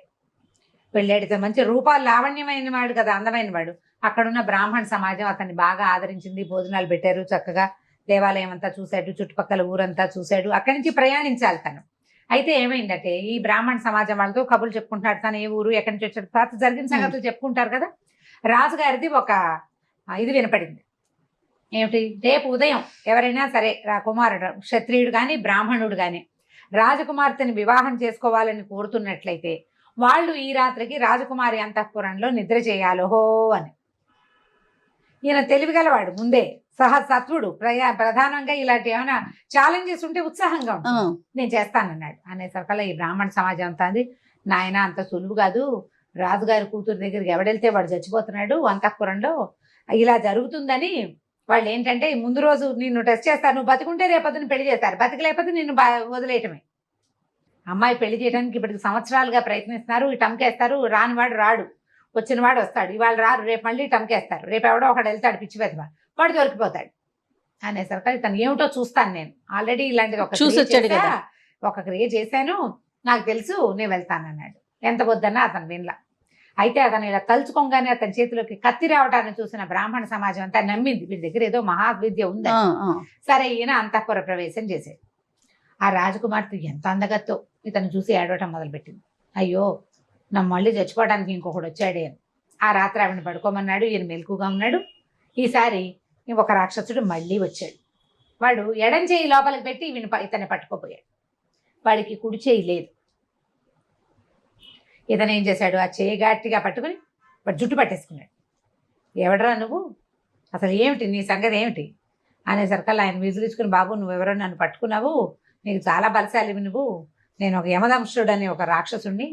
ఇతను మంచి రూపాలు లావణ్యమైన వాడు కదా, అందమైన వాడు. అక్కడున్న బ్రాహ్మణ సమాజం అతన్ని బాగా ఆదరించింది. భోజనాలు పెట్టారు, చక్కగా దేవాలయం అంతా చూశాడు, చుట్టుపక్కల ఊరంతా చూశాడు. అక్కడి నుంచి ప్రయాణించాలి తను. అయితే ఏమైందంటే, ఈ బ్రాహ్మణ సమాజం వాళ్ళతో కబుర్లు చెప్పుకుంటున్నాడు. తను ఏ ఊరు, ఎక్కడి నుంచి వచ్చాడు, పాత జరిగిన సంగతులు చెప్పుకుంటారు కదా. రాజుగారిది ఒక ఇది వినపడింది. ఏమిటి, రేపు ఉదయం ఎవరైనా సరే కుమారుడు, క్షత్రియుడు కానీ బ్రాహ్మణుడు కానీ రాజకుమార్తెని వివాహం చేసుకోవాలని కోరుతున్నట్లయితే వాళ్ళు ఈ రాత్రికి రాజకుమారి అంతఃపురంలో నిద్ర చేయాలో అని. ఈయన తెలివిగలవాడు, ముందే సత్వుడు, ప్రధానంగా ఇలాంటి ఏమైనా ఛాలెంజెస్ ఉంటే ఉత్సాహంగా ఉంటుంది. నేను చేస్తానన్నాడు. అనేసరికల్లా ఈ బ్రాహ్మణ సమాజం అంతా అంది, నాయన అంత సులువు కాదు, రాజుగారి కూతురు దగ్గరికి ఎవడెళ్తే వాడు చచ్చిపోతున్నాడు అంతఃపురంలో, ఇలా జరుగుతుందని వాళ్ళు ఏంటంటే ముందు రోజు నిన్ను టెస్ట్ చేస్తారు, నువ్వు బతికుంటే రేపొద్దున పెళ్లి చేస్తారు, బతికలేకపోతే నిన్ను వదిలేయటమే. అమ్మాయి పెళ్లి చేయడానికి ఇప్పటికి సంవత్సరాలుగా ప్రయత్నిస్తున్నారు, ఈ టంకేస్తారు, రానివాడు రాడు, వచ్చినవాడు వస్తాడు, ఇవాళ రారు, రేపు మళ్ళీ టంకేస్తారు, రేపు ఎవడో ఒకడు వెళ్తాడు పిచ్చి పెద్దవా, వాడు దొరికిపోతాడు అనేసరికి తను ఏమిటో చూస్తాను, నేను ఆల్రెడీ ఇలాంటిది ఒక క్రియ చేశాను, నాకు తెలుసు, నేను వెళ్తానన్నాడు. ఎంత వద్దన్నా అతను వినలా. అయితే అతను ఇలా తలుచుకోగానే అతని చేతిలోకి కత్తి రావడాన్ని చూసిన బ్రాహ్మణ సమాజం అంతా నమ్మింది, వీడి దగ్గర ఏదో మహావిద్య ఉంది. సరే, ఈయన అంతఃపుర ప్రవేశం చేశాడు. ఆ రాజకుమార్తె ఎంత అందగత్తో ఇతను చూసి ఏడవటం మొదలుపెట్టింది. అయ్యో, నా మళ్ళీ చచ్చిపోవడానికి ఇంకొకడు వచ్చాడే అని. ఆ రాత్రి ఆవిడని పడుకోమన్నాడు. ఈయన మెలకుగా ఉన్నాడు. ఈసారి ఒక రాక్షసుడు మళ్ళీ వచ్చాడు. వాడు ఎడం చేయి లోపలికి పెట్టి ఇతన్ని పట్టుకోపోయాడు. వాడికి కుడి చేయి లేదు. ఇతను ఏం చేశాడు, ఆ చేయి గట్టిగా పట్టుకుని వాడు జుట్టు పట్టేసుకున్నాడు. ఎవడరా నువ్వు, అసలు ఏమిటి నీ సంగతి ఏమిటి అనేసరికల్లా ఆయన విజులించుకుని, బాబు నువ్వెవరో నన్ను పట్టుకున్నావు, నీకు చాలా బలశాలివి నువ్వు, నేను ఒక యమదంశుడు అని ఒక రాక్షసుణ్ణి,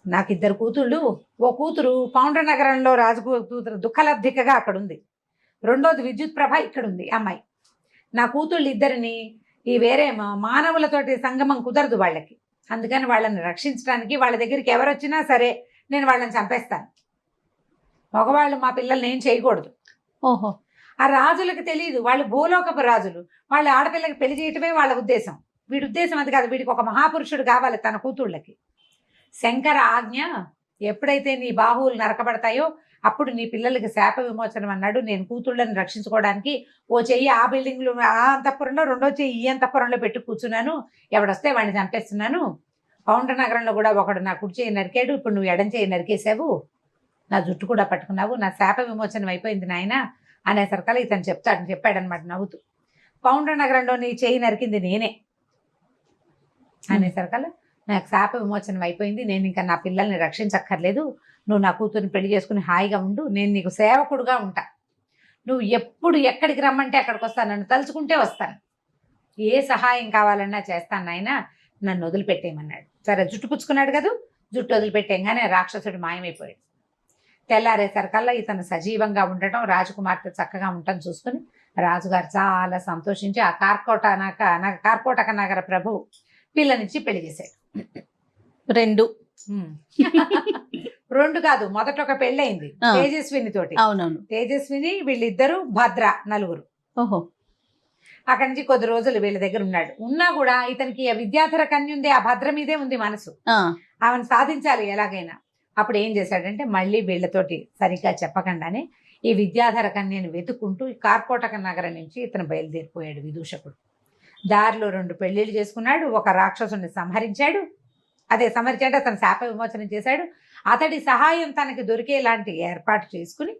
నాకు 2 కూతుళ్ళు, ఓ కూతురు పౌండ్ర నగరంలో రాజు కూతురు దుఃఖలబ్ధికగా అక్కడ ఉంది, రెండోది విద్యుత్ ప్రభ ఇక్కడ ఉంది అమ్మాయి. నా కూతుళ్ళు 2ని ఈ వేరే మానవులతోటి సంగమం కుదరదు వాళ్ళకి, అందుకని వాళ్ళని రక్షించడానికి వాళ్ళ దగ్గరికి ఎవరు వచ్చినా సరే నేను వాళ్ళని చంపేస్తాను, మగవాళ్ళు మా పిల్లల్ని ఏం చేయకూడదు. ఓహో, ఆ రాజులకు తెలియదు, వాళ్ళు భూలోకపు రాజులు, వాళ్ళ ఆడపిల్లకి పెళ్లి చేయటమే వాళ్ళ ఉద్దేశం. వీడి ఉద్దేశం అది కాదు, వీడికి ఒక మహాపురుషుడు కావాలి తన కూతుళ్ళకి. శంకర ఆజ్ఞ, ఎప్పుడైతే నీ బాహువులు నరకబడతాయో అప్పుడు నీ పిల్లలకి శాప విమోచనం అన్నాడు. నేను కూతుళ్ళని రక్షించుకోవడానికి ఓ చెయ్యి ఆ బిల్డింగ్లో ఆ అంతఃపురంలో, రెండో చెయ్యి ఈ అంతఃపురంలో పెట్టి కూర్చున్నాను, ఎవడొస్తే వాడిని చంపేస్తున్నాను. పౌండ్ర నగరంలో కూడా ఒకడు నా కుడి చేయి నరికాడు, ఇప్పుడు నువ్వు ఎడం చేయి నరికేసావు, నా జుట్టు కూడా పట్టుకున్నావు, నా శాప విమోచనం అయిపోయింది నాయన అనేసరికల్లా ఇతను చెప్పాడనమాట నవ్వుతూ, పౌండ్ర నగరంలో నీ చేయి నరికింది నేనే అనేసరికల్లా నాకు శాప విమోచనం అయిపోయింది, నేను ఇంకా నా పిల్లల్ని రక్షించక్కర్లేదు, నువ్వు నా కూతుర్ని పెళ్లి చేసుకుని హాయిగా ఉండు, నేను నీకు సేవకుడుగా ఉంటా, నువ్వు ఎప్పుడు ఎక్కడికి రమ్మంటే అక్కడికి వస్తాను, నన్ను తలుచుకుంటే వస్తాను, ఏ సహాయం కావాలన్నా చేస్తాను నాయన, నన్ను వదిలిపెట్టేయమన్నాడు. సరే, జుట్టు పుచ్చుకున్నాడు కదా, జుట్టు వదిలిపెట్టేయంగానే రాక్షసుడు మాయమైపోయాడు. తెల్లారేసరికల్లా ఇతను సజీవంగా ఉండటం, రాజకుమార్తె చక్కగా ఉండటం చూసుకుని రాజుగారు చాలా సంతోషించి ఆ కార్కోటక నగర ప్రభువు పిల్లనిచ్చి పెళ్లి చేశాడు. 2 కాదు, మొదట ఒక పెళ్ళయింది తేజస్విని తోటి. అవునవును, తేజస్విని, వీళ్ళిద్దరు భద్ర, 4. ఓహో, అక్కడి నుంచి కొద్ది రోజులు వీళ్ళ దగ్గర ఉన్నాడు. ఉన్నా కూడా ఇతనికి విద్యాధర కన్య ఉంది, ఆ భద్ర మీదే ఉంది మనసు, ఆమెను సాధించాలి ఎలాగైనా. అప్పుడు ఏం చేశాడంటే, మళ్ళీ వీళ్ళతోటి సరిగ్గా చెప్పకుండానే ఈ విద్యాధర కన్యను వెతుక్కుంటూ ఈ కార్కోటక నగరం నుంచి ఇతను బయలుదేరిపోయాడు విదూషకుడు. దారిలో 2 పెళ్లిళ్ళు చేసుకున్నాడు, ఒక రాక్షసుని సంహరించాడు, సంహరించాడు, అతను శాప విమోచనం చేశాడు. అతడి సహాయం తనకి దొరికేలాంటి ఏర్పాటు చేసుకుని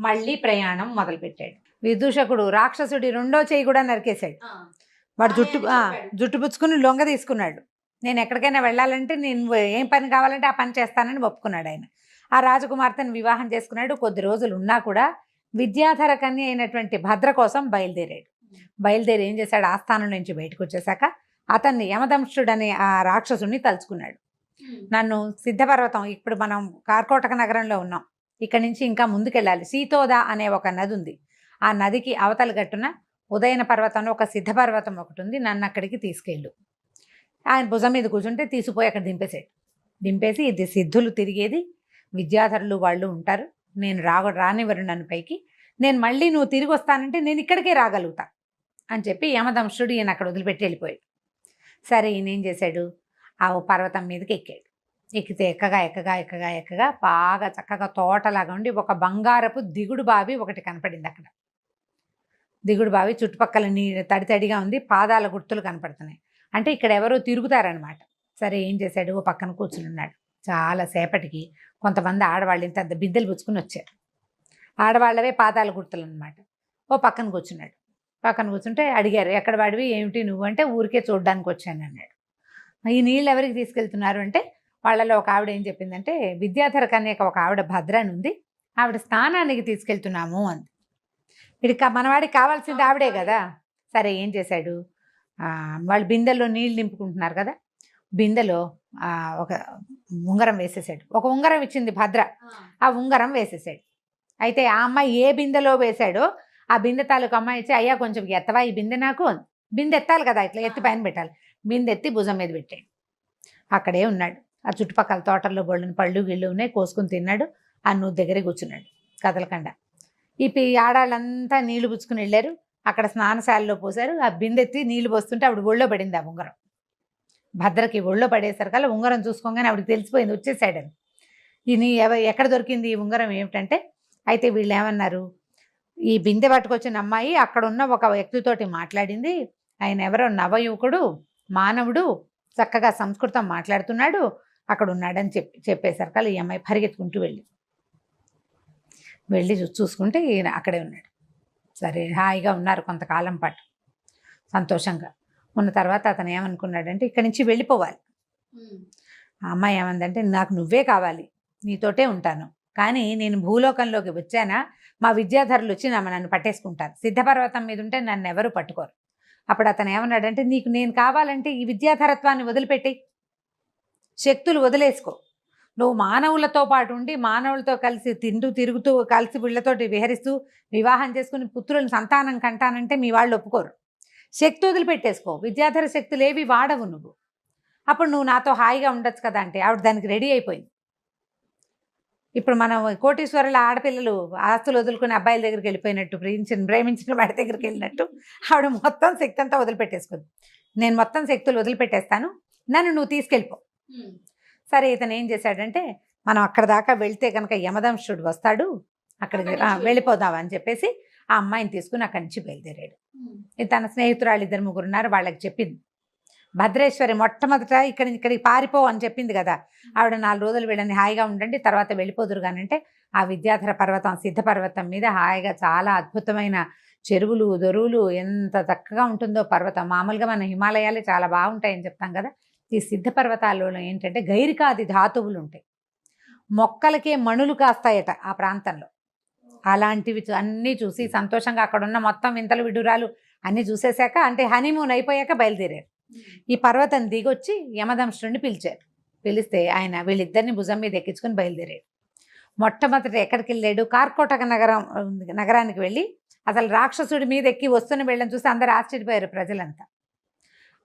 మళ్ళీ ప్రయాణం మొదలుపెట్టాడు. విదూషకుడు రాక్షసుడి 2వ చేయి కూడా నరికేశాడు. వాడు జుట్టు పుచ్చుకుని లొంగ తీసుకున్నాడు. నేను ఎక్కడికైనా వెళ్ళాలంటే నేను ఏం పని కావాలంటే ఆ పని చేస్తానని ఒప్పుకున్నాడు ఆయన. ఆ రాజకుమార్తెను వివాహం చేసుకున్నాడు. కొద్ది రోజులు ఉన్నా కూడా విద్యాధర కన్య అయినటువంటి భద్ర కోసం బయలుదేరాడు. బయలుదేరి ఏం చేశాడు, ఆస్థానం నుంచి బయటకు వచ్చేసాక అతన్ని యమదంశుడు అనే ఆ రాక్షసుని తలుచుకున్నాడు. నన్ను సిద్ధపర్వతం, ఇప్పుడు మనం కార్కోటక నగరంలో ఉన్నాం, ఇక్కడి నుంచి ఇంకా ముందుకెళ్ళాలి. సీతోద అనే ఒక నది ఉంది. ఆ నదికి అవతల గట్టున ఉదయన పర్వతంలో ఒక సిద్ధపర్వతం ఒకటి ఉంది, నన్ను అక్కడికి తీసుకెళ్ళు. ఆయన భుజం మీద కూర్చుంటే తీసుకుపోయి అక్కడ దింపేసాడు. దింపేసి ఇది సిద్ధులు తిరిగేది, విద్యాధరులు వాళ్ళు ఉంటారు, నేను రానివ్వరు నన్ను పైకి, నేను మళ్ళీ నువ్వు తిరిగి వస్తానంటే నేను ఇక్కడికే రాగలుగుతా అని చెప్పి యమదంశుడు ఈయన అక్కడ వదిలిపెట్టి వెళ్ళిపోయాడు. సరే ఈయన ఏం చేశాడు, ఆ పర్వతం మీదకి ఎక్కాడు. ఎక్కితే ఎక్కగా బాగా చక్కగా తోటలాగా ఉండి ఒక బంగారపు దిగుడు బావి ఒకటి కనపడింది అక్కడ. దిగుడు బావి చుట్టుపక్కల తడితడిగా ఉంది, పాదాల గుర్తులు కనపడుతున్నాయి. అంటే ఇక్కడ ఎవరో తిరుగుతారనమాట. సరే ఏం చేశాడు, ఓ పక్కన కూర్చుని ఉన్నాడు. చాలా సేపటికి కొంతమంది ఆడవాళ్ళు ఇంత బిద్దెలు పుచ్చుకుని వచ్చారు. ఆడవాళ్ళవే పాదాల గుర్తులు అనమాట. ఓ పక్కన కూర్చున్నాడు. పక్కన కూర్చుంటే అడిగారు, ఎక్కడ వాడివి, ఏమిటి నువ్వు అంటే, ఊరికే చూడడానికి వచ్చాను అన్నాడు. ఈ నీళ్ళు ఎవరికి తీసుకెళ్తున్నారు అంటే, వాళ్ళలో ఒక ఆవిడ ఏం చెప్పిందంటే, విద్యాధర కన్యక ఒక ఆవిడ భద్ర అని ఉంది, ఆవిడ స్నానానికి తీసుకెళ్తున్నాము అంది. వీడికి మనవాడికి కావాల్సింది ఆవిడే కదా. సరే ఏం చేశాడు, వాళ్ళు బిందెల్లో నీళ్ళు నింపుకుంటున్నారు కదా, బిందెలో ఒక ఉంగరం వేసేసాడు. ఒక ఉంగరం ఇచ్చింది భద్ర, ఆ ఉంగరం వేసేసాడు. అయితే ఆ అమ్మాయి ఏ బిందెలో వేశాడో ఆ బిందె తాలూకు అమ్మాయి ఇచ్చి, అయ్యా కొంచెం ఎత్తవా ఈ బిందె నాకు, బిందె ఎత్తాలి కదా, ఇట్లా ఎత్తి పైన పెట్టాలి. బిందె ఎత్తి భుజం మీద పెట్టాడు. అక్కడే ఉన్నాడు. ఆ చుట్టుపక్కల తోటల్లో బొళ్ళని పళ్ళు గిళ్ళు ఉన్నాయి, కోసుకుని తిన్నాడు. ఆ నువ్వు దగ్గరే కూర్చున్నాడు కదలకుండా. ఈ ఆడాళ్ళంతా నీళ్లు పుచ్చుకుని వెళ్ళారు. అక్కడ స్నానశాలలో పోసారు. ఆ బిందె ఎత్తి నీళ్లు పోస్తుంటే ఆవిడ ఒళ్ళో పడింది ఆ ఉంగరం. భద్రకి ఒళ్ళో పడేసరికల్లా ఉంగరం చూసుకోగానే ఆవిడకి తెలిసిపోయింది వచ్చేసాడని. ఇది ఎక్కడ దొరికింది ఈ ఉంగరం ఏమిటంటే, అయితే వీళ్ళు ఏమన్నారు, ఈ బిందె పట్టుకొచ్చిన అమ్మాయి అక్కడ ఉన్న ఒక వ్యక్తితోటి మాట్లాడింది, ఆయన ఎవరో నవయువకుడు, మానవుడు, చక్కగా సంస్కృతం మాట్లాడుతున్నాడు, అక్కడ ఉన్నాడని చెప్పేసరికల్లా ఈ అమ్మాయి పరిగెత్తుకుంటూ వెళ్ళి చూసుకుంటే ఈయన అక్కడే ఉన్నాడు. సరే హాయిగా ఉన్నారు కొంతకాలం పాటు సంతోషంగా ఉన్న తర్వాత అతను ఏమనుకున్నాడంటే, ఇక్కడి నుంచి వెళ్ళిపోవాలి. ఆ అమ్మాయి ఏమందంటే, నాకు నువ్వే కావాలి, నీతోటే ఉంటాను, కానీ నేను భూలోకంలోకి వచ్చానా మా విద్యాధరులు వచ్చి నన్ను పట్టేసుకుంటారు. సిద్ధపర్వతం మీద ఉంటే నన్ను ఎవరు పట్టుకోరు. అప్పుడు అతను ఏమన్నాడంటే, నీకు నేను కావాలంటే ఈ విద్యాధరత్వాన్ని వదిలిపెట్టి శక్తులు వదిలేసుకో, నువ్వు మానవులతో పాటు ఉండి మానవులతో కలిసి తిరుగుతూ కలిసి వీళ్ళతోటి విహరిస్తూ వివాహం చేసుకుని పుత్రులను సంతానం కంటానంటే మీ వాళ్ళు ఒప్పుకోరు. శక్తి వదిలిపెట్టేసుకో, విద్యాధర శక్తులు ఏవి వాడవు నువ్వు, అప్పుడు నువ్వు నాతో హాయిగా ఉండొచ్చు కదా అంటే ఆవిడ దానికి రెడీ అయిపోయింది. ఇప్పుడు మనం కోటీశ్వరుల ఆడపిల్లలు ఆస్తులు వదులుకుని అబ్బాయిల దగ్గరికి వెళ్ళిపోయినట్టు, ప్రేమించిన వాడి దగ్గరికి వెళ్ళినట్టు ఆవిడ మొత్తం శక్తి అంతా వదిలిపెట్టేసుకుంది. నేను మొత్తం శక్తులు వదిలిపెట్టేస్తాను, నన్ను నువ్వు తీసుకెళ్ళిపో. సరే ఇతను ఏం చేశాడంటే, మనం అక్కడ దాకా వెళ్తే కనుక యమదంశుడు వస్తాడు, అక్కడికి వెళ్ళిపోదాం అని చెప్పేసి ఆ అమ్మాయిని తీసుకుని అక్కడి నుంచి బయలుదేరాడు. తన స్నేహితురాళ్ళు 2-3 ఉన్నారు, వాళ్ళకి చెప్పింది. భద్రేశ్వరి మొట్టమొదట ఇక్కడికి పారిపో అని చెప్పింది కదా, ఆవిడ 4 రోజులు వీళ్ళని హాయిగా ఉండండి తర్వాత వెళ్ళిపోదురు కానంటే, ఆ విద్యాధర పర్వతం సిద్ధపర్వతం మీద హాయిగా చాలా అద్భుతమైన చెరువులు దొరువులు, ఎంత చక్కగా ఉంటుందో పర్వతం. మామూలుగా మన హిమాలయాలే చాలా బాగుంటాయని చెప్తాం కదా, ఈ సిద్ధ పర్వతాల్లో ఏంటంటే గైరికాది ధాతువులు ఉంటాయి, మొక్కలకే మణులు కాస్తాయట ఆ ప్రాంతంలో. అలాంటివి అన్నీ చూసి సంతోషంగా అక్కడ ఉన్న మొత్తం వింతలు విడురాలు అన్నీ చూసేశాక, అంటే హనీమూన్ అయిపోయాక బయలుదేరారు. ఈ పర్వతం దిగొచ్చి యమదంశుడిని పిలిచారు. పిలిస్తే ఆయన వీళ్ళిద్దరిని భుజం మీద ఎక్కించుకొని బయలుదేరాడు. మొట్టమొదట ఎక్కడికి వెళ్ళాడు, కార్కోటక నగరానికి వెళ్ళి అసలు రాక్షసుడి మీద ఎక్కి వస్తున్న వీళ్ళని చూసి అందరూ ఆశ్చర్యపోయారు ప్రజలంతా.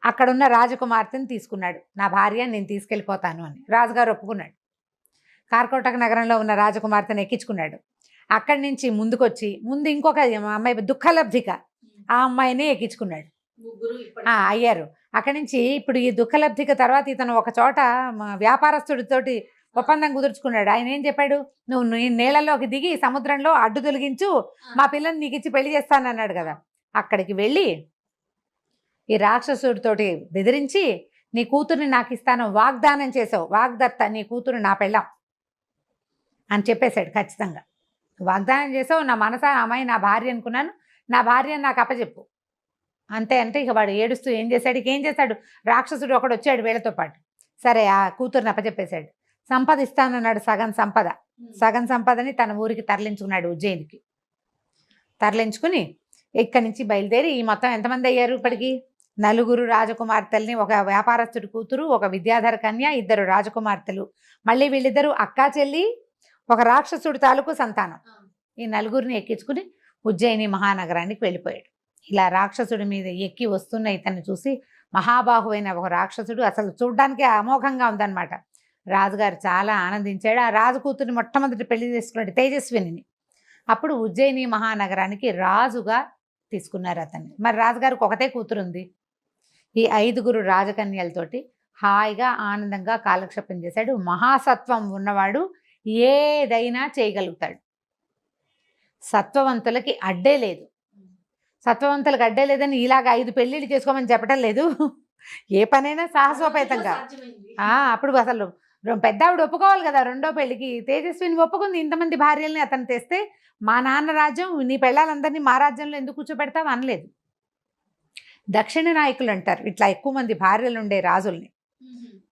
అక్కడున్న రాజకుమార్తెని తీసుకున్నాడు, నా భార్య నేను తీసుకెళ్ళిపోతాను అని. రాజుగారు ఒప్పుకున్నాడు. కార్కోటక నగరంలో ఉన్న రాజకుమార్తెను ఎక్కించుకున్నాడు. అక్కడి నుంచి ముందుకొచ్చి ముందు ఇంకొక అమ్మాయి దుఃఖలబ్ధిక, ఆ అమ్మాయిని ఎక్కించుకున్నాడు. అయ్యారు. అక్కడి నుంచి ఇప్పుడు ఈ దుఃఖలబ్ధిక తర్వాత ఇతను ఒక చోట వ్యాపారస్తుడితోటి ఒప్పందం కుదుర్చుకున్నాడు. ఆయన ఏం చెప్పాడు, నువ్వు నీళ్ళలోకి దిగి సముద్రంలో అడ్డు తొలగించు, మా పిల్లని నీకు ఇచ్చి పెళ్లి చేస్తానన్నాడు కదా. అక్కడికి వెళ్ళి ఈ రాక్షసుడితోటి బెదిరించి, నీ కూతుర్ని నాకు ఇస్తాను వాగ్దానం చేసావు, వాగ్దత్త, నీ కూతురు నా పెళ్ళాం అని చెప్పేశాడు. ఖచ్చితంగా వాగ్దానం చేసావు, నా మనసా అమ్మాయి నా భార్య అనుకున్నాను, నా భార్యను నాకు అప్పచెప్పు అంతే అంటే ఇక వాడు ఏడుస్తూ ఏం చేశాడు, ఇక ఏం చేశాడు, రాక్షసుడు ఒకడు వచ్చాడు వీళ్ళతో పాటు. సరే ఆ కూతురుని అప్పచెప్పేశాడు. సంపద ఇస్తానన్నాడు, సగం సంపదని తన ఊరికి తరలించుకున్నాడు, ఉజ్జయినికి. తరలించుకుని ఇక్కడి నుంచి బయలుదేరి ఈ మొత్తం ఎంతమంది అయ్యారు ఇప్పటికి? 4 రాజకుమార్తెల్ని, ఒక వ్యాపారస్తుడి కూతురు, ఒక విద్యాధర కన్య, 2 రాజకుమార్తెలు, మళ్ళీ వీళ్ళిద్దరూ అక్కా చెల్లి, ఒక రాక్షసుడి తాలూకు సంతానం. ఈ 4 ఎక్కించుకుని ఉజ్జయిని మహానగరానికి వెళ్ళిపోయాడు. ఇలా రాక్షసుడి మీద ఎక్కి వస్తున్న ఇతన్ని చూసి మహాబాహువైన ఒక రాక్షసుడు, అసలు చూడ్డానికి అమోఘంగా ఉందన్నమాట. రాజుగారు చాలా ఆనందించాడు. ఆ రాజు కూతుర్ని మొట్టమొదటి పెళ్లి చేసుకున్నాడు, తేజస్విని. అప్పుడు ఉజ్జయిని మహానగరానికి రాజుగా తీసుకున్నారు అతన్ని. మరి రాజుగారికి ఒకటే కూతురు ఉంది. ఈ 5 రాజకన్యలతోటి హాయిగా ఆనందంగా కాలక్షేపం చేశాడు. మహాసత్వం ఉన్నవాడు ఏదైనా చేయగలుగుతాడు. సత్వవంతులకి అడ్డే లేదు. సత్వవంతులకు అడ్డే లేదని ఇలాగ 5 పెళ్ళిళ్ళు చేసుకోమని చెప్పడం లేదు. ఏ పనైనా సాహసోపేతంగా. అప్పుడు అసలు పెద్ద ఆవిడ ఒప్పుకోవాలి కదా రెండో పెళ్లికి. తేజస్విని ఒప్పుకుంది. ఇంతమంది భార్యల్ని అతను తెస్తే మా నాన్న రాజ్యం, నీ పెళ్ళాలందరినీ మా రాజ్యంలో ఎందుకు కూర్చోబెడతావు అనలేదు. దక్షిణ నాయకులు అంటారు ఇట్లా ఎక్కువ మంది భార్యలు ఉండే రాజుల్ని.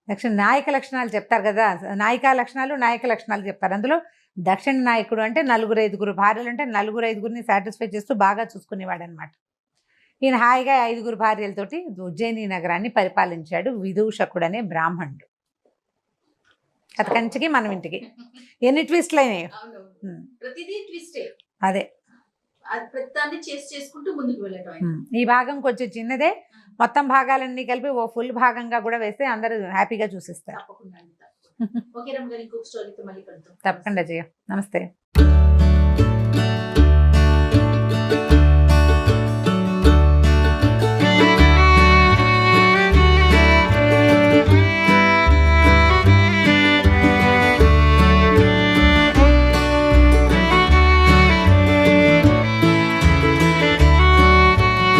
దక్షిణ నాయక లక్షణాలు చెప్తారు కదా, నాయక లక్షణాలు చెప్తారు. అందులో దక్షిణ నాయకుడు అంటే 4-5 భార్యలు అంటే 4-5 సాటిస్ఫై చేస్తూ బాగా చూసుకునేవాడు అనమాట. ఈయన హాయిగా 5 భార్యలతోటి ఉజ్జయిని నగరాన్ని పరిపాలించాడు. విదూషకుడు అనే బ్రాహ్మణుడు. కథ కంచికి మనం ఇంటికి ఎన్ని ట్విస్ట్లు అయినాయి. అదే ఈ భాగం కొంచెం చిన్నదే, మొత్తం భాగాలన్నీ కలిపి ఓ ఫుల్ భాగంగా కూడా వేస్తే అందరూ హ్యాపీగా చూసిస్తారు. తప్పకుండా జయ. నమస్తే.